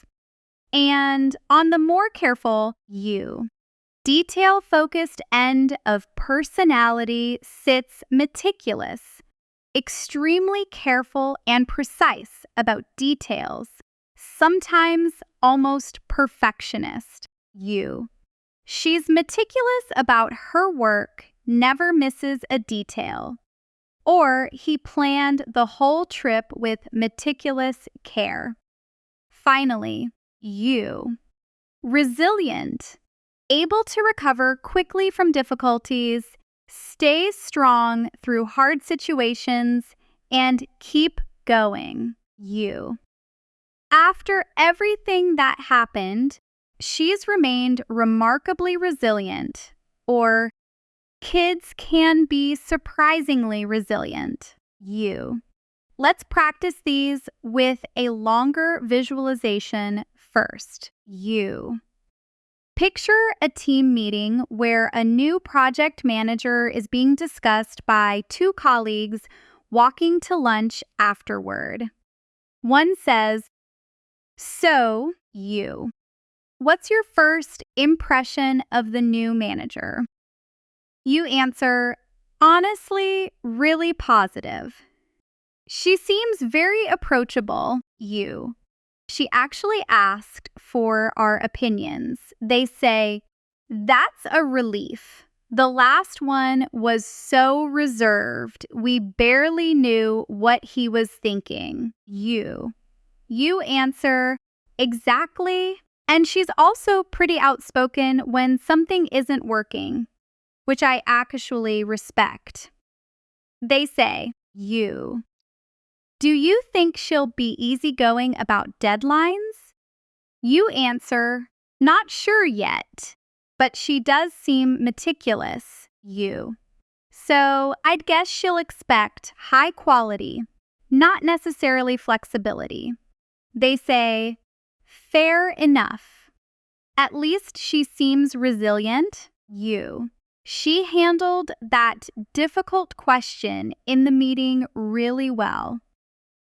And on the more careful, you. Detail-focused end of personality sits meticulous, extremely careful and precise about details, sometimes almost perfectionist, you. She's meticulous about her work, never misses a detail. Or he planned the whole trip with meticulous care. Finally, you. Resilient. Able to recover quickly from difficulties, stay strong through hard situations, and keep going. You. After everything that happened, she's remained remarkably resilient, or kids can be surprisingly resilient. You. Let's practice these with a longer visualization first. You. Picture a team meeting where a new project manager is being discussed by two colleagues walking to lunch afterward. One says, "So, you. What's your first impression of the new manager?" You answer, "Honestly, really positive. She seems very approachable." You. "She actually asked for our opinions." They say, "That's a relief. The last one was so reserved, we barely knew what he was thinking." You. You answer, "Exactly. And she's also pretty outspoken when something isn't working, which I actually respect." They say, you. "Do you think she'll be easygoing about deadlines?" You answer, "Not sure yet, but she does seem meticulous." You. "So I'd guess she'll expect high quality, not necessarily flexibility." They say, "Fair enough. At least she seems resilient." You. "She handled that difficult question in the meeting really well."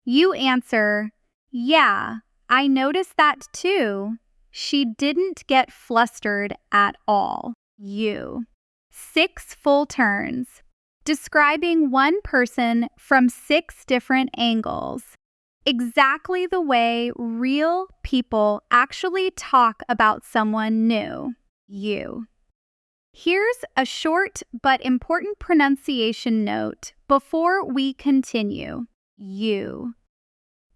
You answer, "Yeah, I noticed that too. She didn't get flustered at all." You. 6 full turns, describing one person from 6 different angles, exactly the way real people actually talk about someone new. You. Here's a short but important pronunciation note before we continue. You.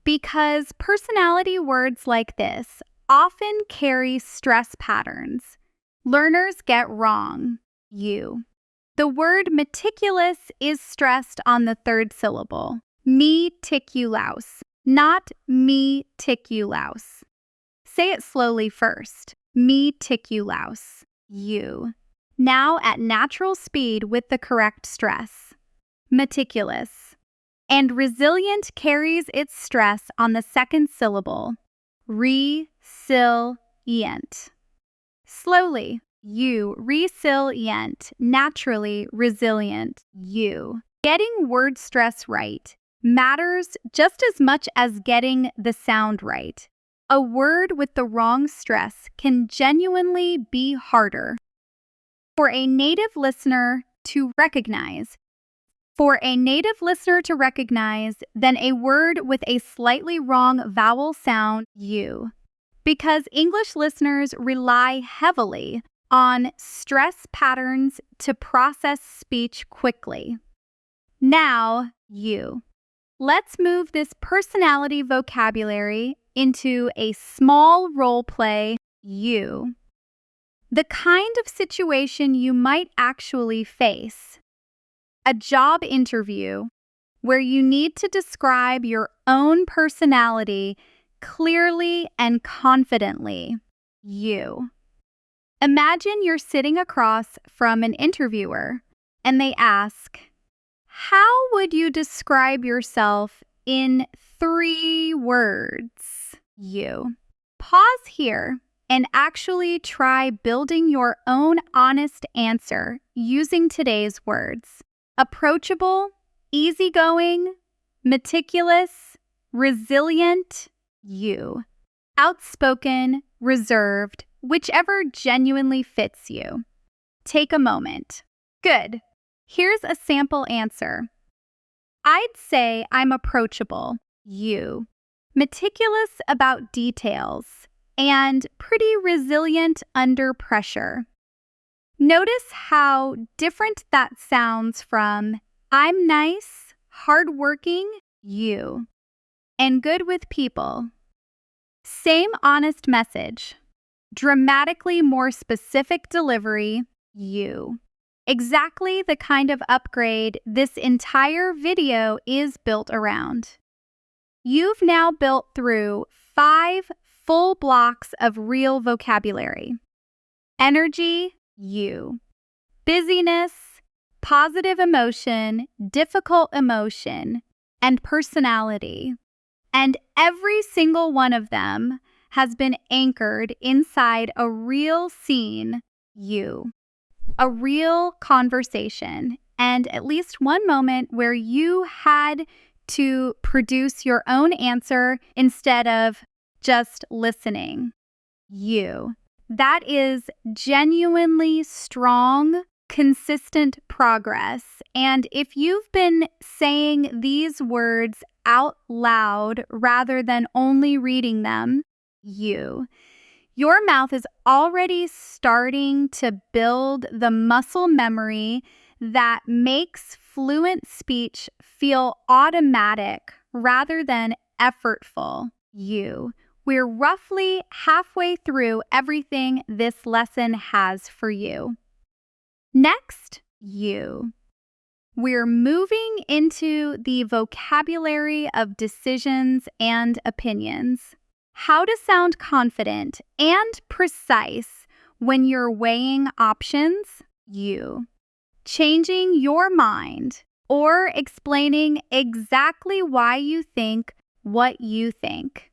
Because personality words like this often carry stress patterns, learners get wrong. You. The word meticulous is stressed on the 3rd syllable, meticulous, not meticulous. Say it slowly first, meticulous. You. Now at natural speed with the correct stress. Meticulous. And resilient carries its stress on the 2nd syllable, resilient. Slowly, you, resilient, naturally resilient, you. Getting word stress right matters just as much as getting the sound right. A word with the wrong stress can genuinely be harder for a native listener to recognize than a word with a slightly wrong vowel sound, you. Because English listeners rely heavily on stress patterns to process speech quickly. Now, you. Let's move this personality vocabulary into a small role play, you. The kind of situation you might actually face. A job interview where you need to describe your own personality clearly and confidently. You. Imagine you're sitting across from an interviewer and they ask, "How would you describe yourself in 3 words?" You. Pause here and actually try building your own honest answer using today's words. Approachable, easygoing, meticulous, resilient, you. Outspoken, reserved, whichever genuinely fits you. Take a moment. Good. Here's a sample answer. I'd say I'm approachable, you. Meticulous about details, and pretty resilient under pressure. Notice how different that sounds from "I'm nice" hardworking, you. And good with people. Same honest message. Dramatically more specific delivery, you. Exactly the kind of upgrade this entire video is built around. You've now built through 5 full blocks of real vocabulary. Energy, you. Busyness, positive emotion, difficult emotion, and personality. And every single one of them has been anchored inside a real scene, you. A real conversation, and at least one moment where you had to produce your own answer instead of just listening. You. That is genuinely strong, consistent progress. And if you've been saying these words out loud rather than only reading them, your mouth is already starting to build the muscle memory that makes fluent speech feel automatic rather than effortful. We're roughly halfway through everything this lesson has for you. Next, we're moving into the vocabulary of decisions and opinions. How to sound confident and precise when you're weighing options, changing your mind or explaining exactly why you think what you think.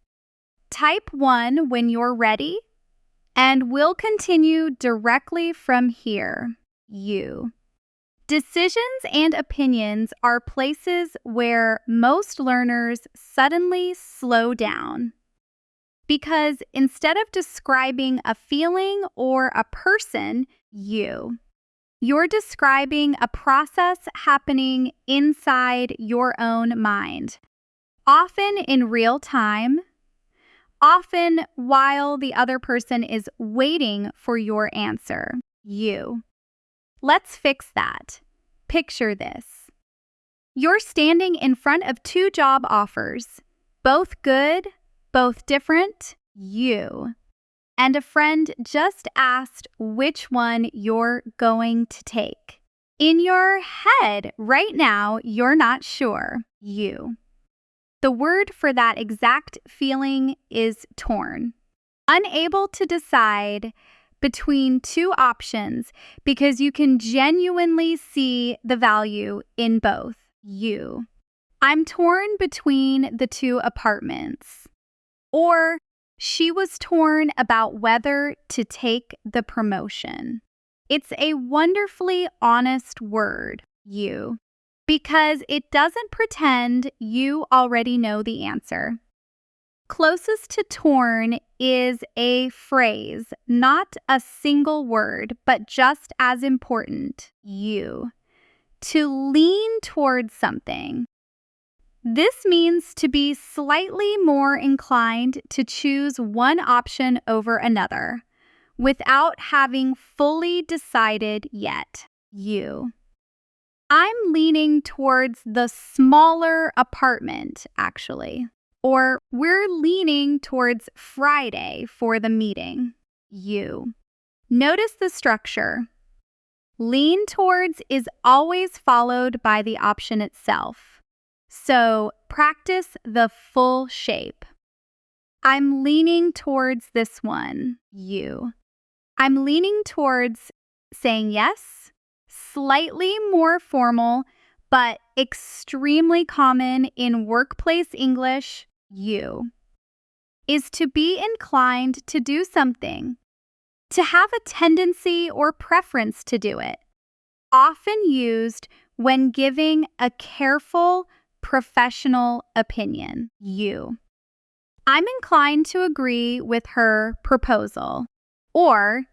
Type 1 when you're ready, and we'll continue directly from here. Decisions and opinions are places where most learners suddenly slow down. Because instead of describing a feeling or a person, you're describing a process happening inside your own mind, often in real time, often while the other person is waiting for your answer. Let's fix that. Picture this. You're standing in front of 2 job offers, both good, both different, and a friend just asked which one you're going to take. In your head right now, you're not sure. The word for that exact feeling is torn. Unable to decide between 2 options because you can genuinely see the value in both. I'm torn between the 2 apartments. Or she was torn about whether to take the promotion. It's a wonderfully honest word, because it doesn't pretend you already know the answer. Closest to torn is a phrase, not a single word, but just as important, to lean towards something. This means to be slightly more inclined to choose one option over another, without having fully decided yet. I'm leaning towards the smaller apartment, actually. Or we're leaning towards Friday for the meeting. Notice the structure. Lean towards is always followed by the option itself. So practice the full shape. I'm leaning towards this one, I'm leaning towards saying yes, slightly more formal, but extremely common in workplace English, is to be inclined to do something, to have a tendency or preference to do it, often used when giving a careful, professional opinion. I'm inclined to agree with her proposal, or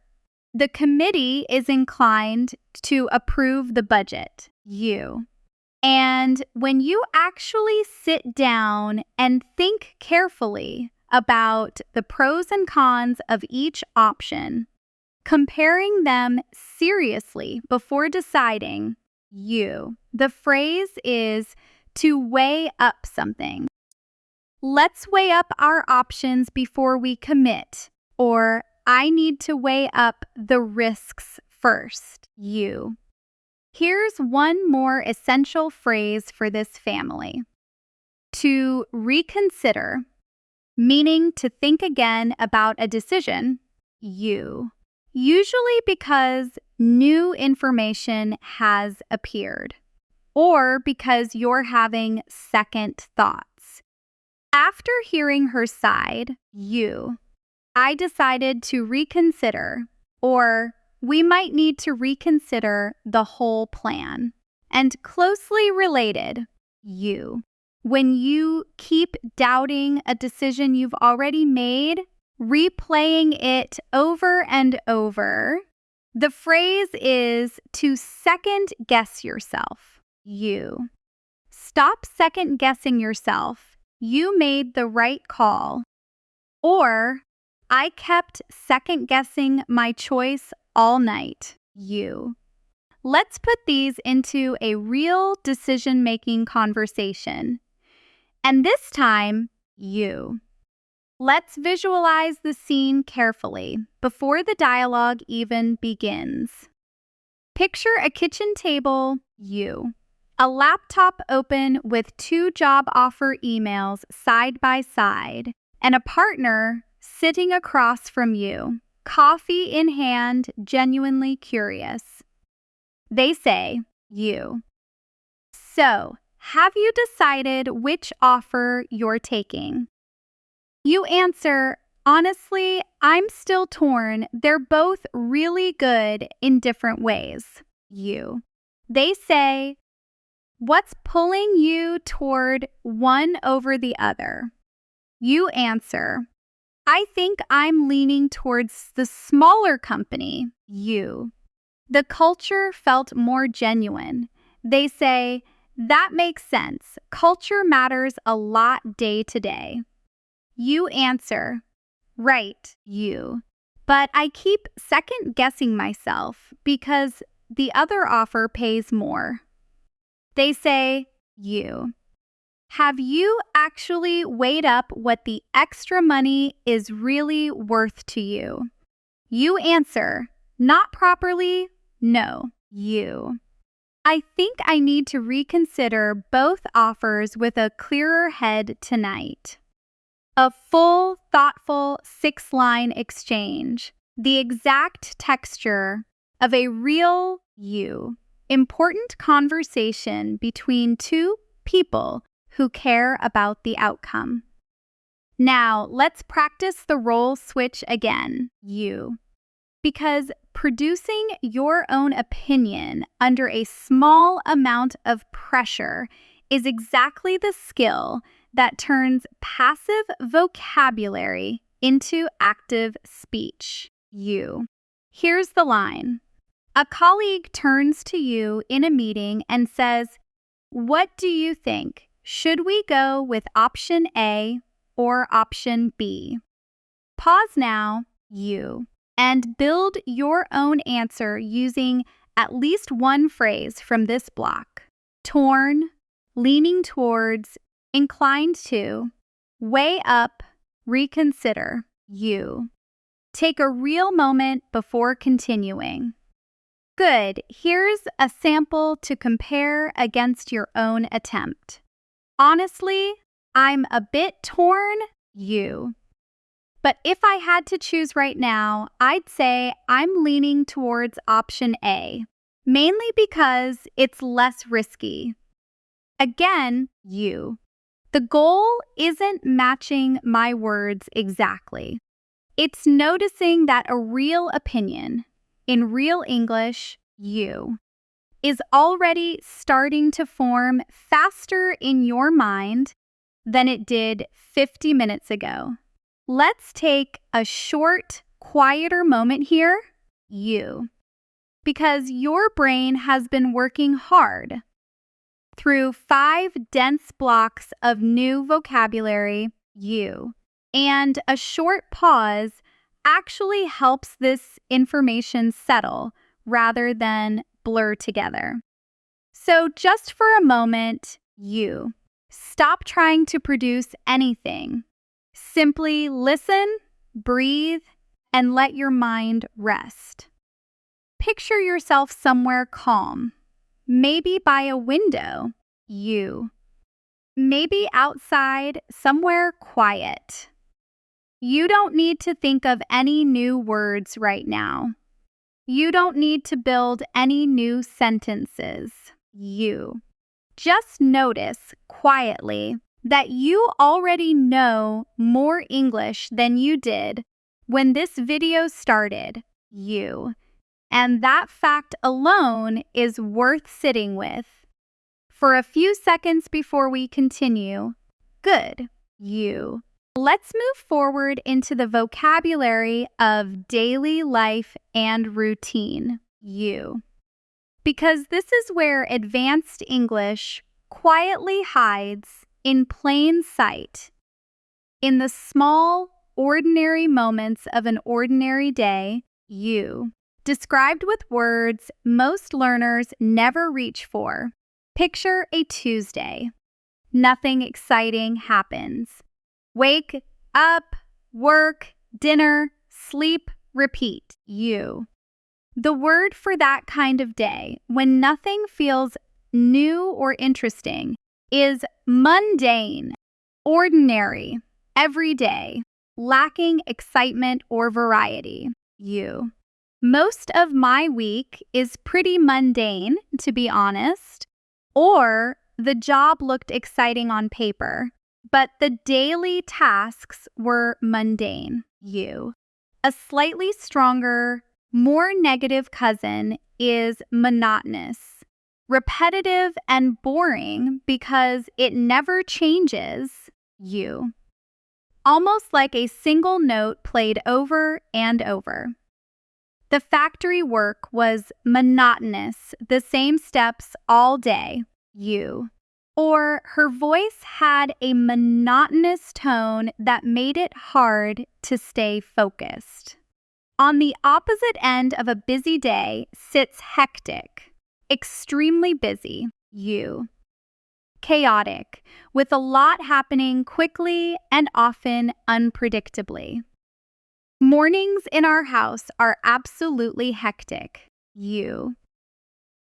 the committee is inclined to approve the budget. And when you actually sit down and think carefully about the pros and cons of each option, comparing them seriously before deciding, the phrase is to weigh up something. Let's weigh up our options before we commit, or I need to weigh up the risks first. You. Here's one more essential phrase for this family. To reconsider, meaning to think again about a decision. You. Usually because new information has appeared, or because you're having second thoughts. After hearing her side, I decided to reconsider, or we might need to reconsider the whole plan. And closely related, when you keep doubting a decision you've already made, replaying it over and over, the phrase is to second guess yourself. Stop second guessing yourself. You made the right call. Or, I kept second guessing my choice all night. Let's put these into a real decision-making conversation. And this time, Let's visualize the scene carefully before the dialogue even begins. Picture a kitchen table, a laptop open with 2 job offer emails side by side, and a partner sitting across from you, coffee in hand, genuinely curious. They say, So, have you decided which offer you're taking? You answer, honestly, I'm still torn. They're both really good in different ways. They say, what's pulling you toward one over the other? You answer, I think I'm leaning towards the smaller company. The culture felt more genuine. They say, that makes sense. Culture matters a lot day to day. You answer, right, but I keep second guessing myself because the other offer pays more. They say, have you actually weighed up what the extra money is really worth to you? You answer, not properly, no, I think I need to reconsider both offers with a clearer head tonight. A full, thoughtful 6-line exchange, the exact texture of a real important conversation between 2 people who care about the outcome. Now, let's practice the role switch again, because producing your own opinion under a small amount of pressure is exactly the skill that turns passive vocabulary into active speech. Here's the line. A colleague turns to you in a meeting and says, what do you think? Should we go with option A or option B? Pause now, and build your own answer using at least one phrase from this block. Torn, leaning towards, inclined to, weigh up, reconsider. Take a real moment before continuing. Good. Here's a sample to compare against your own attempt. Honestly, I'm a bit torn, but if I had to choose right now, I'd say I'm leaning towards option A, mainly because it's less risky. Again, The goal isn't matching my words exactly. It's noticing that a real opinion, in real English, is already starting to form faster in your mind than it did 50 minutes ago. Let's take a short, quieter moment here, because your brain has been working hard through 5 dense blocks of new vocabulary, and a short pause actually helps this information settle rather than blur together. So just for a moment, You. Stop trying to produce anything. Simply listen, breathe, and let your mind rest. Picture yourself somewhere calm, maybe by a window. You. Maybe outside, somewhere quiet. You don't need to think of any new words right now. You don't need to build any new sentences. You. Just notice quietly that you already know more English than you did when this video started. You. And that fact alone is worth sitting with. For a few seconds before we continue, good, you. Let's move forward into the vocabulary of daily life and routine, you. Because this is where advanced English quietly hides in plain sight, in the small, ordinary moments of an ordinary day, you. Described with words most learners never reach for. Picture a Tuesday. Nothing exciting happens. Wake up, work, dinner, sleep, repeat. You. The word for that kind of day, when nothing feels new or interesting, is mundane, ordinary, everyday, lacking excitement or variety. You. Most of my week is pretty mundane, to be honest. Or the job looked exciting on paper, but the daily tasks were mundane. You. A slightly stronger, more negative cousin is monotonous, repetitive and boring because it never changes. You. Almost like a single note played over and over. The factory work was monotonous, the same steps all day, you. Or her voice had a monotonous tone that made it hard to stay focused. On the opposite end of a busy day sits hectic, extremely busy, you. Chaotic, with a lot happening quickly and often unpredictably. Mornings in our house are absolutely hectic, you.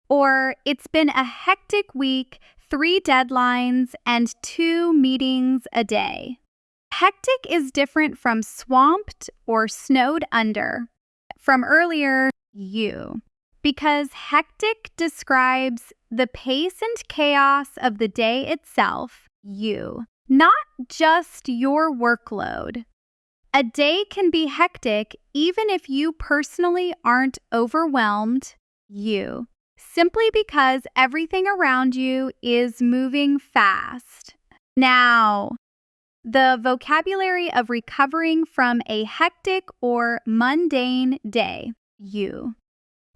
Or it's been a hectic week, 3 deadlines and 2 meetings a day. Hectic is different from swamped or snowed under. From earlier, you. Because hectic describes the pace and chaos of the day itself, you. Not just your workload. A day can be hectic even if you personally aren't overwhelmed, you, simply because everything around you is moving fast. Now, the vocabulary of recovering from a hectic or mundane day, you.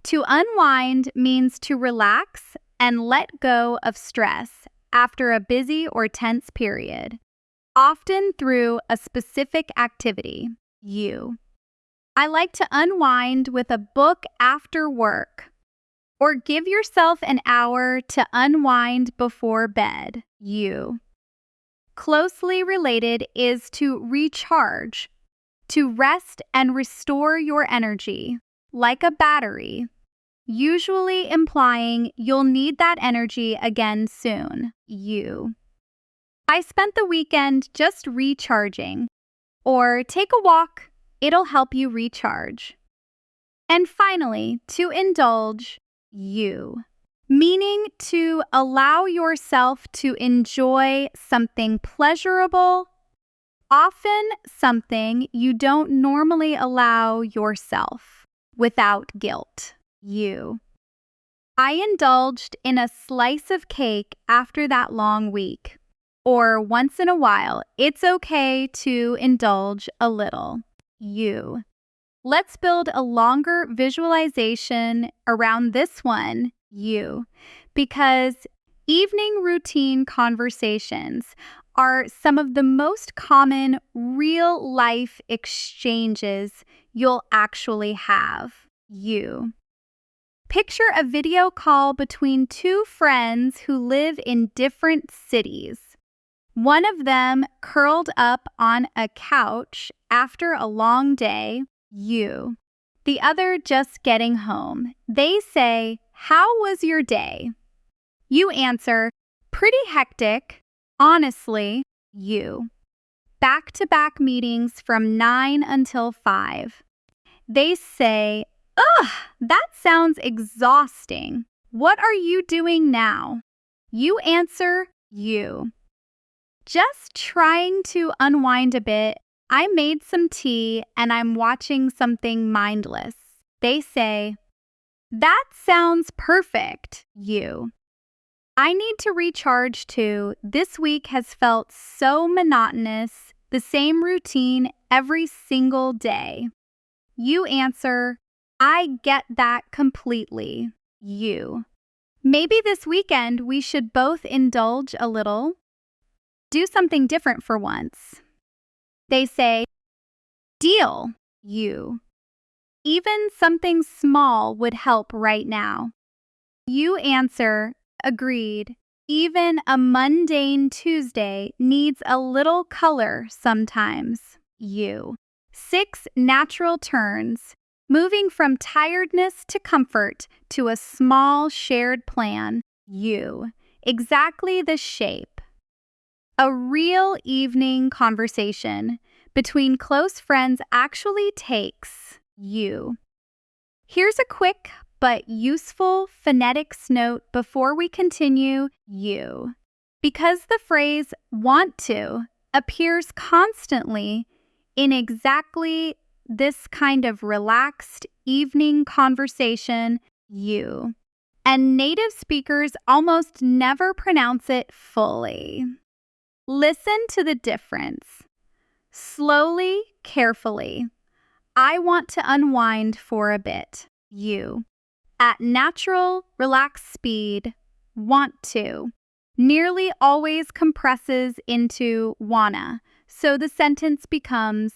To unwind means to relax and let go of stress after a busy or tense period. Often through a specific activity, you. I like to unwind with a book after work, or give yourself an hour to unwind before bed, you. Closely related is to recharge, to rest and restore your energy, like a battery, usually implying you'll need that energy again soon, you. I spent the weekend just recharging. Or take a walk, it'll help you recharge. And finally, to indulge, you. Meaning to allow yourself to enjoy something pleasurable, often something you don't normally allow yourself, without guilt, you. I indulged in a slice of cake after that long week. Or once in a while, it's okay to indulge a little, you. Let's build a longer visualization around this one, you, because evening routine conversations are some of the most common real-life exchanges you'll actually have, you. Picture a video call between two friends who live in different cities. One of them curled up on a couch after a long day, you. The other just getting home. They say, "How was your day?" You answer, "Pretty hectic. Honestly, you." Back-to-back meetings from 9 until 5. They say, "Ugh, that sounds exhausting. What are you doing now?" You answer, "You." "Just trying to unwind a bit. I made some tea and I'm watching something mindless." They say, "That sounds perfect, you." "I need to recharge too. This week has felt so monotonous, the same routine every single day." You answer, "I get that completely, you." "Maybe this weekend we should both indulge a little. Do something different for once." They say, "Deal, you." "Even something small would help right now." You answer, "Agreed. Even a mundane Tuesday needs a little color sometimes, you." 6 natural turns, moving from tiredness to comfort to a small shared plan, you. Exactly the shape. A real evening conversation between close friends actually takes you. Here's a quick but useful phonetics note before we continue, you. Because the phrase "want to" appears constantly in exactly this kind of relaxed evening conversation, you. And native speakers almost never pronounce it fully. Listen to the difference. Slowly, carefully. "I want to unwind for a bit, you." At natural, relaxed speed, "want to" nearly always compresses into "wanna," so the sentence becomes,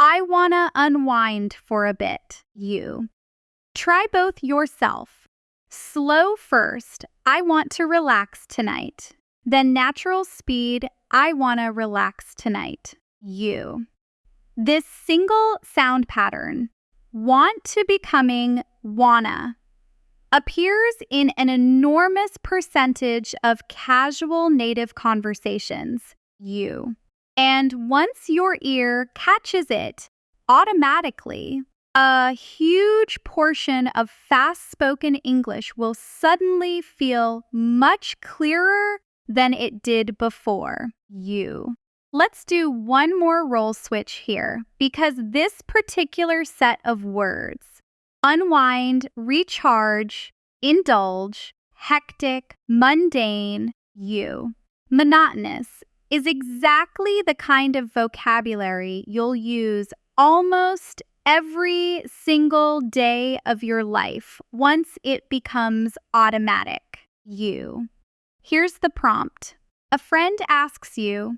"I wanna unwind for a bit, you." Try both yourself. Slow first, "I want to relax tonight." Then natural speed, "I wanna relax tonight, you." This single sound pattern, want to becoming wanna, appears in an enormous percentage of casual native conversations, you. And once your ear catches it, automatically, a huge portion of fast-spoken English will suddenly feel much clearer than it did before, you. Let's do one more role switch here, because this particular set of words, unwind, recharge, indulge, hectic, mundane, you, monotonous, is exactly the kind of vocabulary you'll use almost every single day of your life once it becomes automatic, you. Here's the prompt. A friend asks you,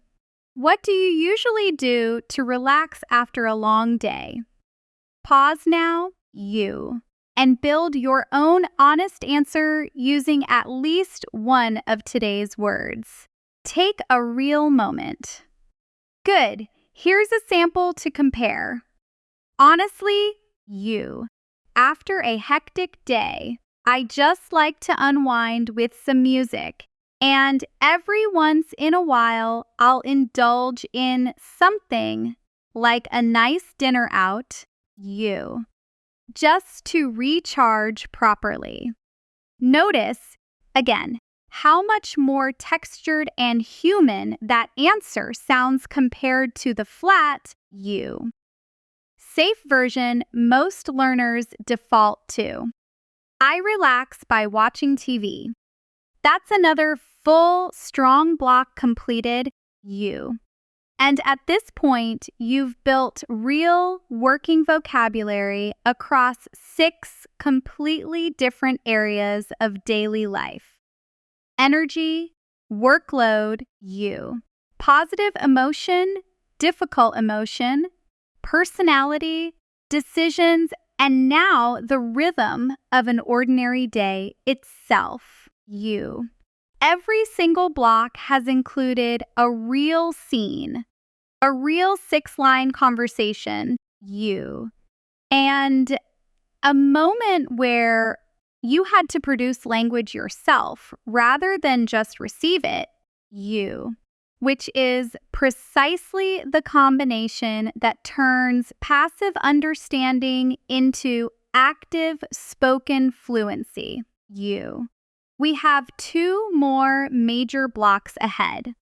"What do you usually do to relax after a long day?" Pause now, you, and build your own honest answer using at least one of today's words. Take a real moment. Good. Here's a sample to compare. Honestly, you. After a hectic day, I just like to unwind with some music, and every once in a while, I'll indulge in something like a nice dinner out, you, just to recharge properly. Notice, again, how much more textured and human that answer sounds compared to the flat you. Safe version most learners default to. I relax by watching TV. That's another full, strong block completed, you. And at this point, you've built real working vocabulary across 6 completely different areas of daily life. Energy, workload, you. Positive emotion, difficult emotion, personality, decisions, And now the rhythm of an ordinary day itself, you. Every single block has included a real scene, a real 6-line conversation, you, and a moment where you had to produce language yourself rather than just receive it, you, which is precisely the combination that turns passive understanding into active spoken fluency, you. We have 2 more major blocks ahead.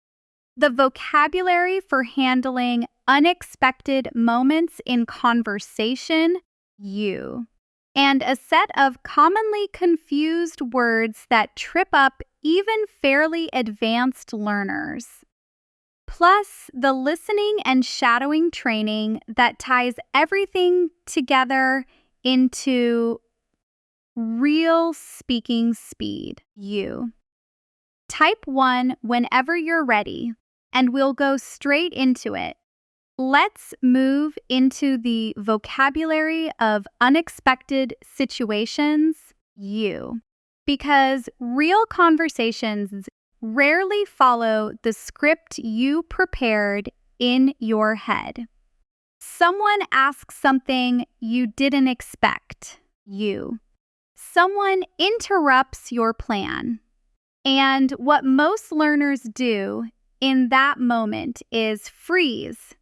The vocabulary for handling unexpected moments in conversation, you, and a set of commonly confused words that trip up even fairly advanced learners. Plus, the listening and shadowing training that ties everything together into real speaking speed, you. Type 1 whenever you're ready, and we'll go straight into it. Let's move into the vocabulary of unexpected situations, you, because real conversations rarely follow the script you prepared in your head. Someone asks something you didn't expect, you. Someone interrupts your plan. And what most learners do in that moment is freeze,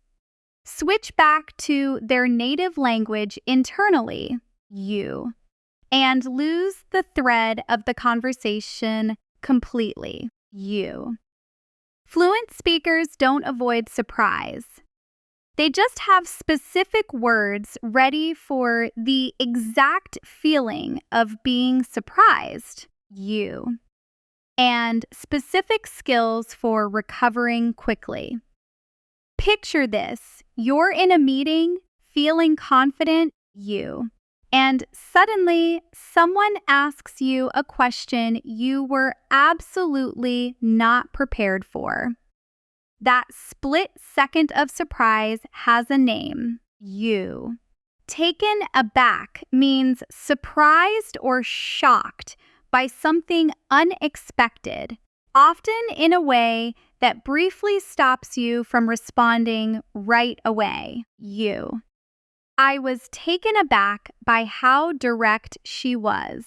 switch back to their native language internally, you, and lose the thread of the conversation completely, you. Fluent speakers don't avoid surprise. They just have specific words ready for the exact feeling of being surprised, you, and specific skills for recovering quickly. Picture this. You're in a meeting, feeling confident, you, and suddenly someone asks you a question you were absolutely not prepared for. That split second of surprise has a name, you. Taken aback means surprised or shocked by something unexpected, often in a way that briefly stops you from responding right away, you. I was taken aback by how direct she was,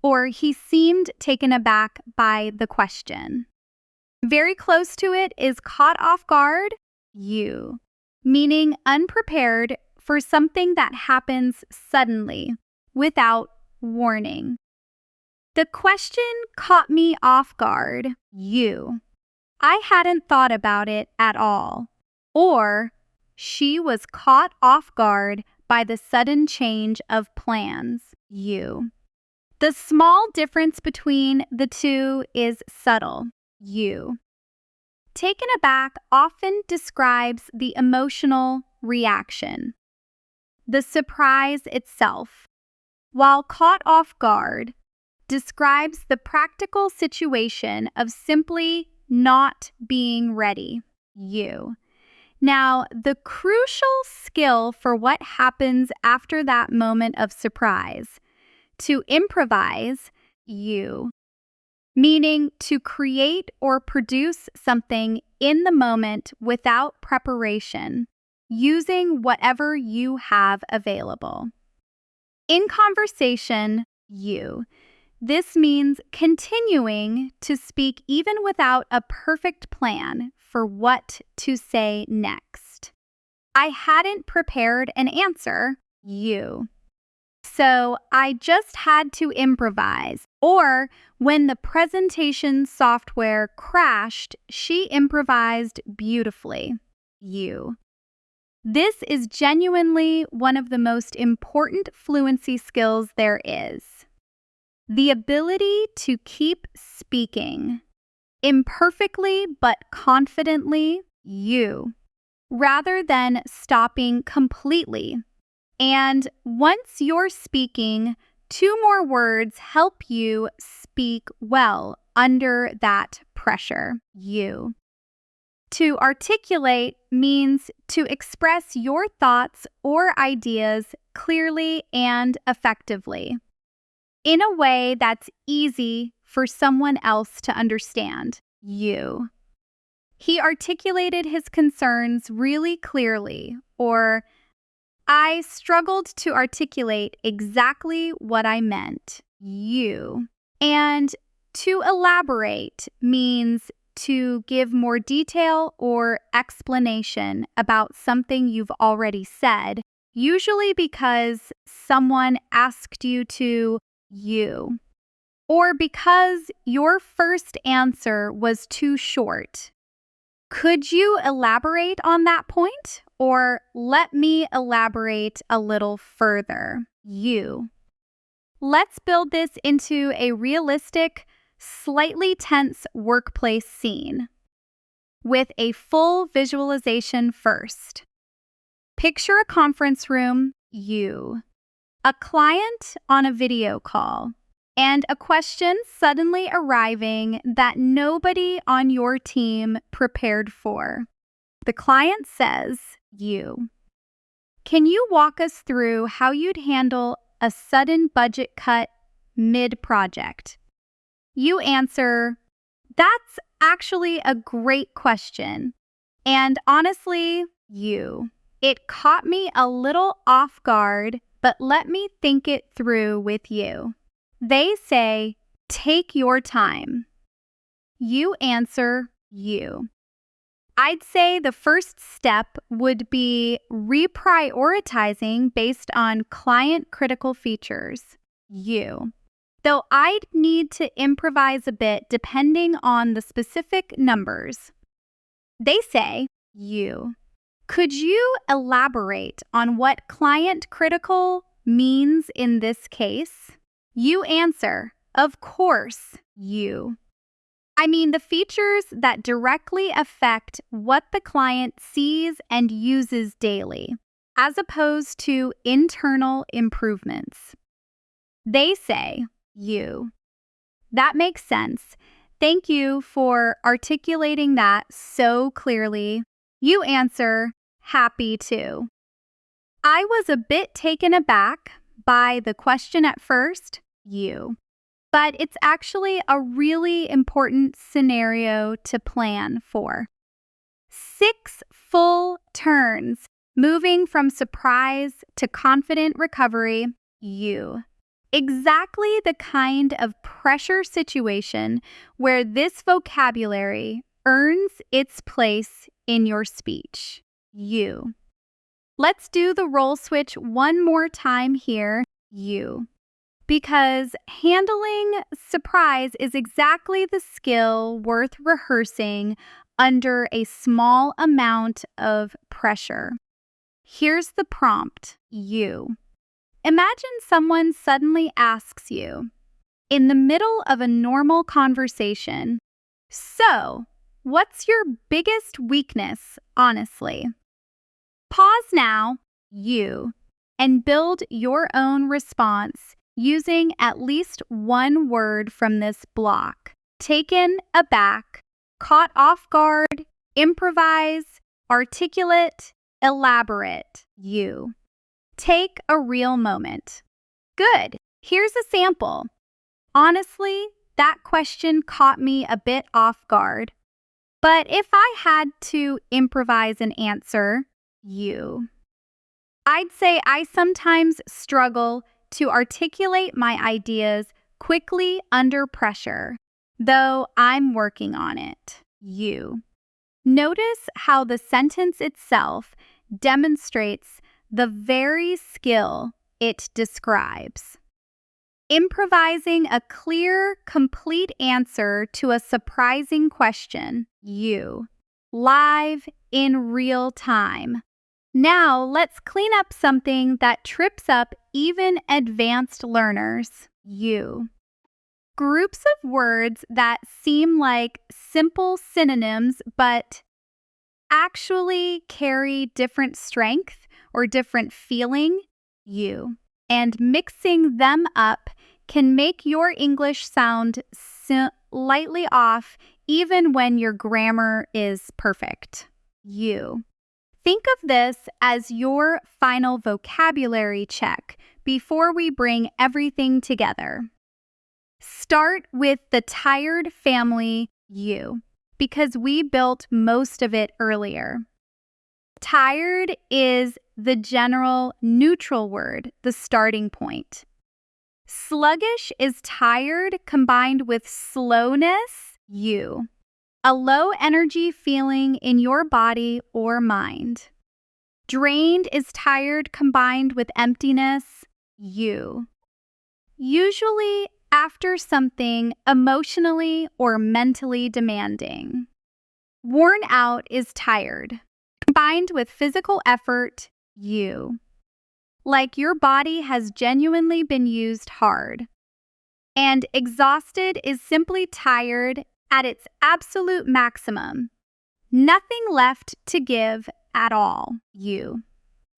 or he seemed taken aback by the question. Very close to it is caught off guard, you, meaning unprepared for something that happens suddenly, without warning. The question caught me off guard, you. I hadn't thought about it at all. Or, she was caught off guard by the sudden change of plans, you. The small difference between the two is subtle, you. Taken aback often describes the emotional reaction, the surprise itself, while caught off guard describes the practical situation of simply not being ready, you. Now, the crucial skill for what happens after that moment of surprise, to improvise, you, meaning to create or produce something in the moment without preparation, using whatever you have available. In conversation, you. This means continuing to speak even without a perfect plan for what to say next. I hadn't prepared an answer, you. So I just had to improvise. Or when the presentation software crashed, she improvised beautifully, you. This is genuinely one of the most important fluency skills there is. The ability to keep speaking, imperfectly but confidently, you, rather than stopping completely. And once you're speaking, 2 more words help you speak well under that pressure, you. To articulate means to express your thoughts or ideas clearly and effectively in a way that's easy for someone else to understand. You. He articulated his concerns really clearly, or I struggled to articulate exactly what I meant. You. And to elaborate means to give more detail or explanation about something you've already said, usually because someone asked you to, you, or because your first answer was too short. Could you elaborate on that point? Or let me elaborate a little further. You. Let's build this into a realistic, slightly tense workplace scene with a full visualization first. Picture a conference room, you, a client on a video call, and a question suddenly arriving that nobody on your team prepared for. The client says, you, can you walk us through how you'd handle a sudden budget cut mid-project? You answer, that's actually a great question. And honestly, it caught me a little off guard, but let me think it through with you. They say, take your time. You answer, you. I'd say the first step would be reprioritizing based on client critical features. You. Though I'd need to improvise a bit depending on the specific numbers. They say, you. Could you elaborate on what client critical means in this case? You answer, of course, you. I mean the features that directly affect what the client sees and uses daily, as opposed to internal improvements. They say, you. That makes sense. Thank you for articulating that so clearly. You answer, happy to. I was a bit taken aback by the question at first, you. But it's actually a really important scenario to plan for. 6 full turns, moving from surprise to confident recovery, you. Exactly the kind of pressure situation where this vocabulary earns its place in your speech, you. Let's do the role switch one more time here, you. Because handling surprise is exactly the skill worth rehearsing under a small amount of pressure. Here's the prompt, you. Imagine someone suddenly asks you, in the middle of a normal conversation, so, what's your biggest weakness, honestly? Pause now, you, and build your own response using at least one word from this block. Taken aback, caught off guard, improvise, articulate, elaborate, you. Take a real moment. Good. Here's a sample. Honestly, that question caught me a bit off guard. But if I had to improvise an answer, you. I'd say I sometimes struggle to articulate my ideas quickly under pressure, though I'm working on it. You. Notice how the sentence itself demonstrates the very skill it describes. Improvising a clear, complete answer to a surprising question, you. Live in real time. Now, let's clean up something that trips up even advanced learners, you. Groups of words that seem like simple synonyms but actually carry different strength or different feeling, you. And mixing them up can make your English sound slightly off even when your grammar is perfect. You. Think of this as your final vocabulary check before we bring everything together. Start with the tired family you, because we built most of it earlier. Tired is the general neutral word, the starting point. Sluggish is tired combined with slowness, you. A low energy feeling in your body or mind. Drained is tired combined with emptiness, you. Usually after something emotionally or mentally demanding. Worn out is tired, combined with physical effort, you. Like your body has genuinely been used hard. And exhausted is simply tired at its absolute maximum. Nothing left to give at all, you.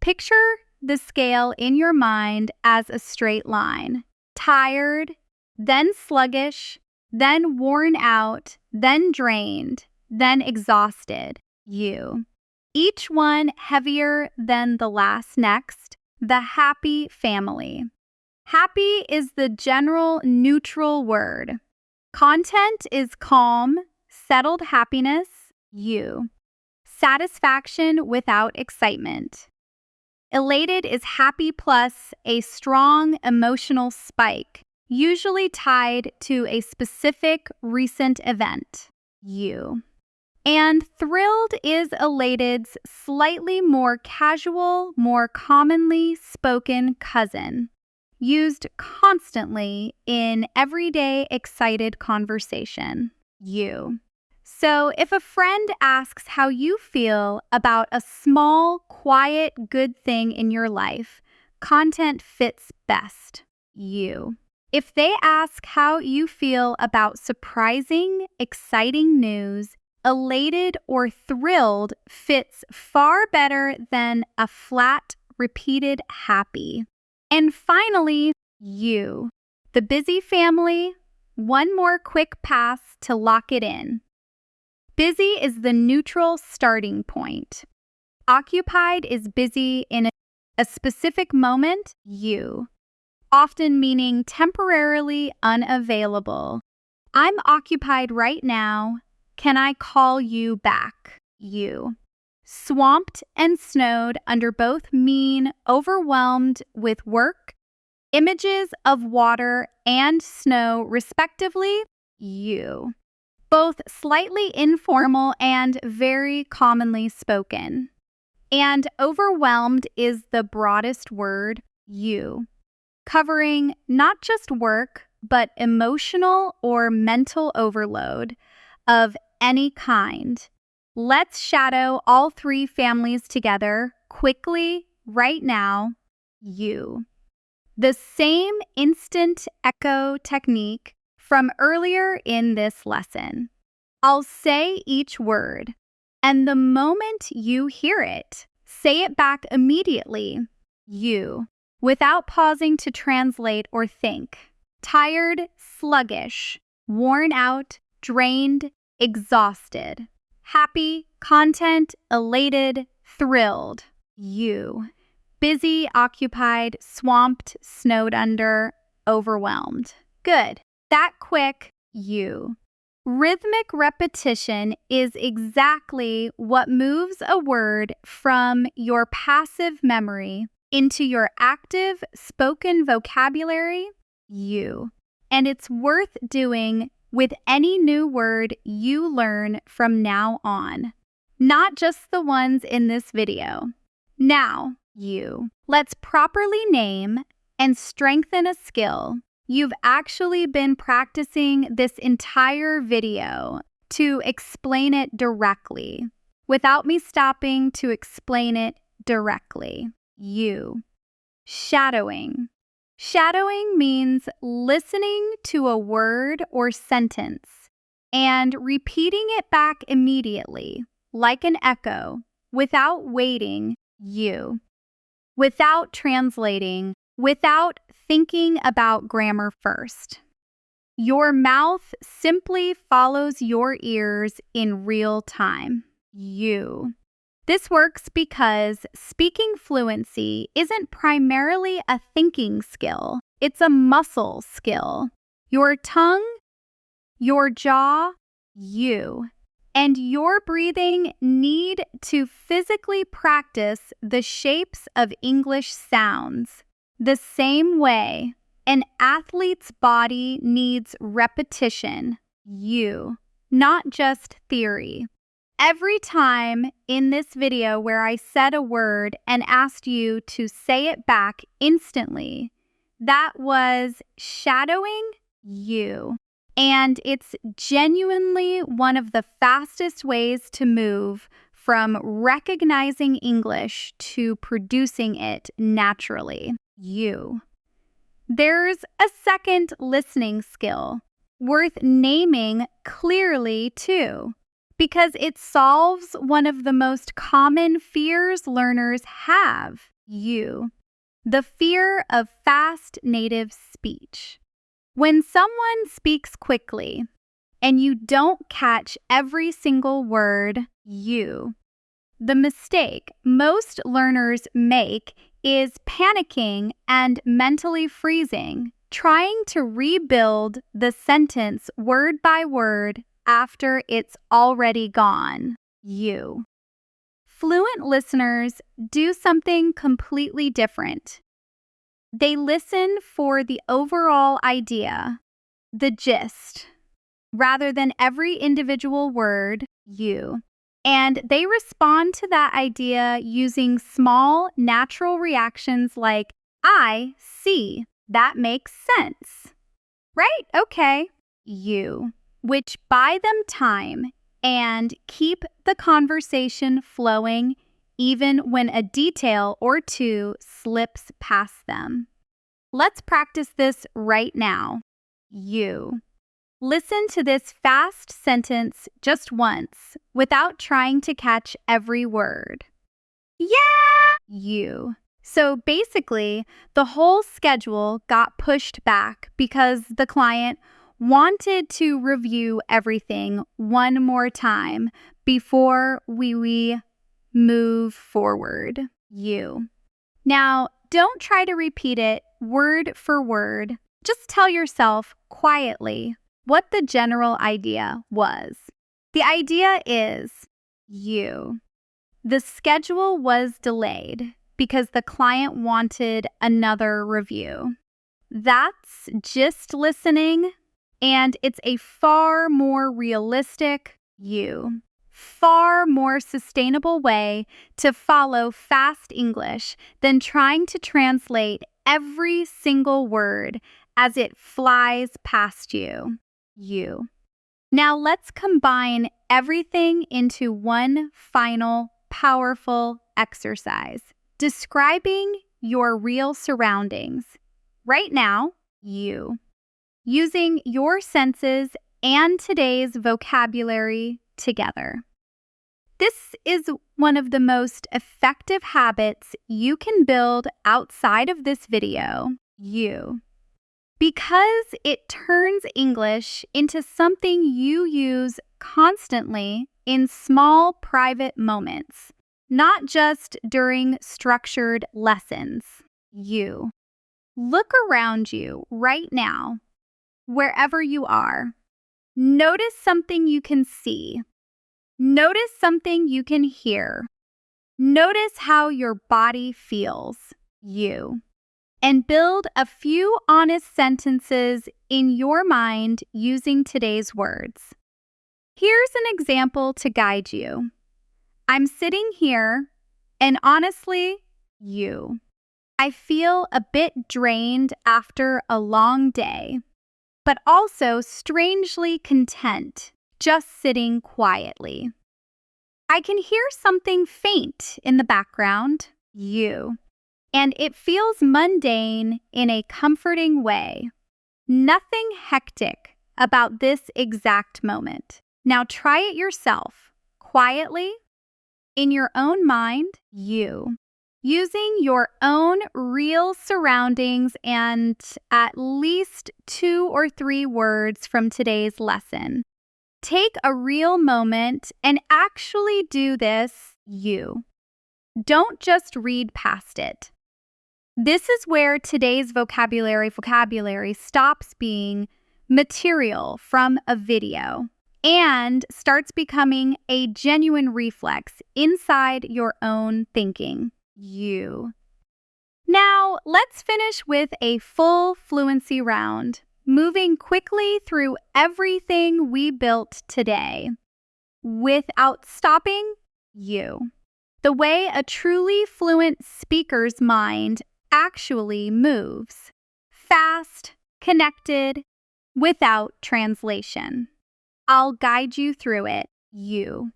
Picture the scale in your mind as a straight line. Tired, then sluggish, then worn out, then drained, then exhausted, you. Each one heavier than the last next, the happy family. Happy is the general neutral word. Content is calm, settled happiness, you. Satisfaction without excitement. Elated is happy plus a strong emotional spike, usually tied to a specific recent event, you. And thrilled is elated's slightly more casual, more commonly spoken cousin, used constantly in everyday excited conversation, you. So if a friend asks how you feel about a small, quiet, good thing in your life, content fits best, you. If they ask how you feel about surprising, exciting news, elated or thrilled fits far better than a flat, repeated happy. And finally, you. The busy family, one more quick pass to lock it in. Busy is the neutral starting point. Occupied is busy in a specific moment, you. Often meaning temporarily unavailable. I'm occupied right now. Can I call you back? You. Swamped and snowed under both mean overwhelmed with work, images of water and snow respectively, you. Both slightly informal and very commonly spoken. And overwhelmed is the broadest word, you, covering not just work, but emotional or mental overload of any kind. Let's shadow all three families together quickly right now, you. The same instant echo technique from earlier in this lesson. I'll say each word, and the moment you hear it, say it back immediately, you, without pausing to translate or think. Tired, sluggish, worn out, drained, exhausted. Happy, content, elated, thrilled, you. Busy, occupied, swamped, snowed under, overwhelmed. Good. That quick, you. Rhythmic repetition is exactly what moves a word from your passive memory into your active spoken vocabulary, you. And it's worth doing with any new word you learn from now on, not just the ones in this video. Now, you. Let's properly name and strengthen a skill you've actually been practicing this entire video to explain it directly, without me stopping to explain it directly. You. Shadowing. Shadowing means listening to a word or sentence and repeating it back immediately, like an echo, without waiting, you. Without translating, without thinking about grammar first. Your mouth simply follows your ears in real time. You. This works because speaking fluency isn't primarily a thinking skill, it's a muscle skill. Your tongue, your jaw, you, and your breathing need to physically practice the shapes of English sounds. The same way an athlete's body needs repetition, you, not just theory. Every time in this video where I said a word and asked you to say it back instantly, that was shadowing you. And it's genuinely one of the fastest ways to move from recognizing English to producing it naturally. You. There's a second listening skill worth naming clearly too, because it solves one of the most common fears learners have, you. The fear of fast native speech. When someone speaks quickly and you don't catch every single word, the mistake most learners make is panicking and mentally freezing, trying to rebuild the sentence word by word after it's already gone. Fluent listeners do something completely different. They listen for the overall idea, the gist, rather than every individual word, and they respond to that idea using small, natural reactions like, I see, that makes sense. Right? Okay. Which buy them time and keep the conversation flowing even when a detail or two slips past them. Let's practice this right now. Listen to this fast sentence just once without trying to catch every word. Yeah! So basically, the whole schedule got pushed back because the client wanted to review everything one more time before we move forward. Now, don't try to repeat it word for word. Just tell yourself quietly what the general idea was. The idea is the schedule was delayed because the client wanted another review. That's just listening, and it's a far more realistic, far more sustainable way to follow fast English than trying to translate every single word as it flies past you. Now let's combine everything into one final powerful exercise, describing your real surroundings. Right now, using your senses and today's vocabulary together. This is one of the most effective habits you can build outside of this video, because it turns English into something you use constantly in small private moments, not just during structured lessons. Look around you right now, wherever you are. Notice something you can see. Notice something you can hear. Notice how your body feels. And build a few honest sentences in your mind using today's words. Here's an example to guide you. I'm sitting here, and honestly, I feel a bit drained after a long day, but also strangely content, just sitting quietly. I can hear something faint in the background, and it feels mundane in a comforting way. Nothing hectic about this exact moment. Now try it yourself, quietly, in your own mind, using your own real surroundings and at least 2 or 3 words from today's lesson. Take a real moment and actually do this, you. Don't just read past it. This is where today's vocabulary stops being material from a video and starts becoming a genuine reflex inside your own thinking, you. Now, let's finish with a full fluency round, moving quickly through everything we built today without stopping, you. The way a truly fluent speaker's mind actually moves. Fast, connected, without translation. I'll guide you through it, you.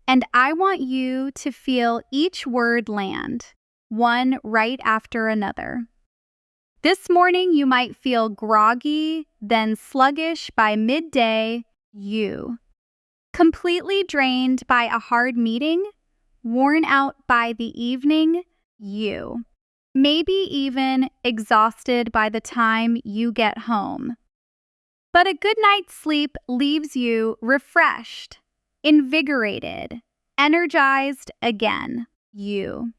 And I want you to feel each word land, one right after another. This morning you might feel groggy, then sluggish by midday, you. Completely drained by a hard meeting, worn out by the evening, you. Maybe even exhausted by the time you get home. But a good night's sleep leaves you refreshed, invigorated, energized again, you.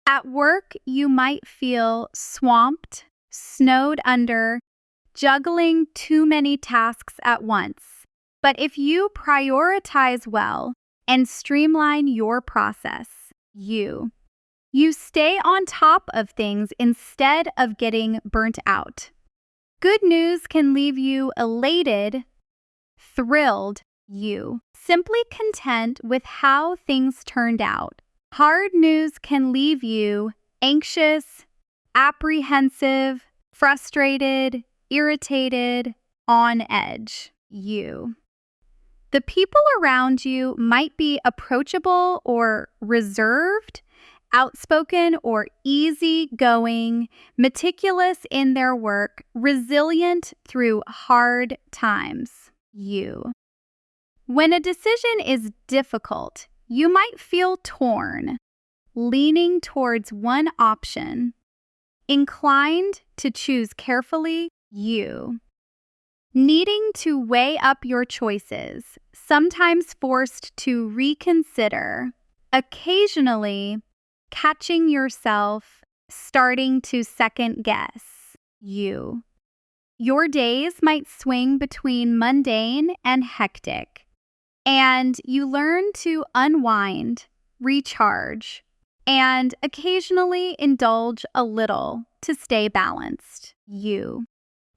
At work, you might feel swamped, snowed under, juggling too many tasks at once. But if you prioritize well and streamline your process, you stay on top of things instead of getting burnt out. Good news can leave you elated, thrilled, you, simply content with how things turned out. Hard news can leave you anxious, apprehensive, frustrated, irritated, on edge, you. The people around you might be approachable or reserved, outspoken or easygoing, meticulous in their work, resilient through hard times, you. When a decision is difficult, you might feel torn, leaning towards one option, inclined to choose carefully, you. Needing to weigh up your choices, sometimes forced to reconsider, occasionally catching yourself starting to second guess, you. Your days might swing between mundane and hectic, and you learn to unwind, recharge, and occasionally indulge a little to stay balanced, you.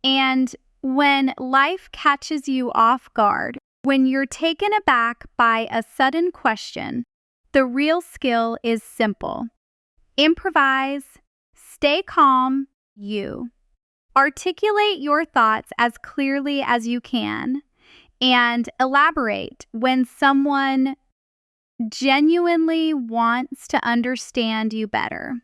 And when life catches you off guard, when you're taken aback by a sudden question, the real skill is simple. Improvise, stay calm, you. Articulate your thoughts as clearly as you can, and elaborate when someone genuinely wants to understand you better,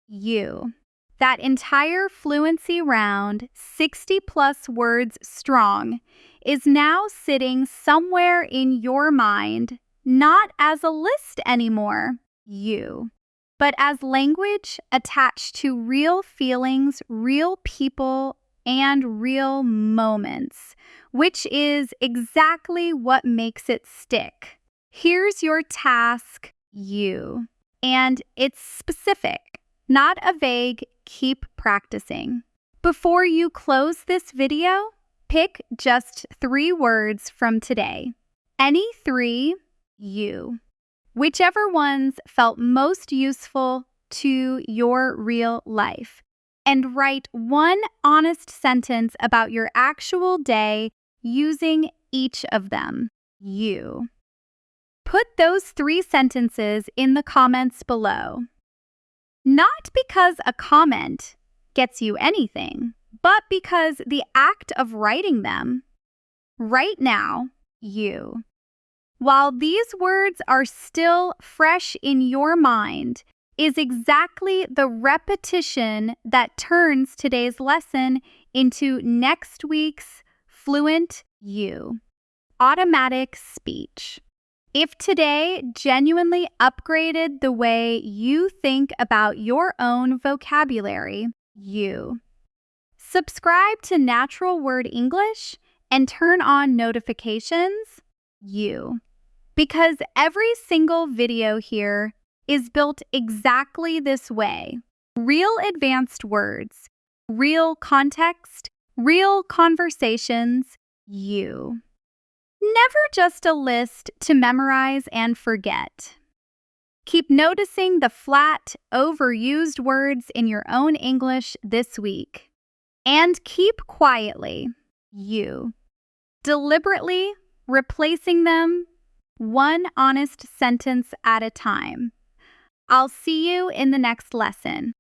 you. That entire fluency round, 60+ words strong, is now sitting somewhere in your mind, not as a list anymore, you, but as language attached to real feelings, real people, and real moments, which is exactly what makes it stick. Here's your task, you, and it's specific, not a vague keep practicing. Before you close this video, pick just 3 words from today. Any 3, you. Whichever ones felt most useful to your real life. And write one honest sentence about your actual day using each of them, you. Put those 3 sentences in the comments below. Not because a comment gets you anything, but because the act of writing them, right now, you. While these words are still fresh in your mind, is exactly the repetition that turns today's lesson into next week's fluent you. Automatic speech. If today genuinely upgraded the way you think about your own vocabulary, you. Subscribe to Natural Word English and turn on notifications, you. Because every single video here is built exactly this way. Real advanced words, real context, real conversations, you. Never just a list to memorize and forget. Keep noticing the flat, overused words in your own English this week. And keep quietly, you. Deliberately replacing them one honest sentence at a time. I'll see you in the next lesson.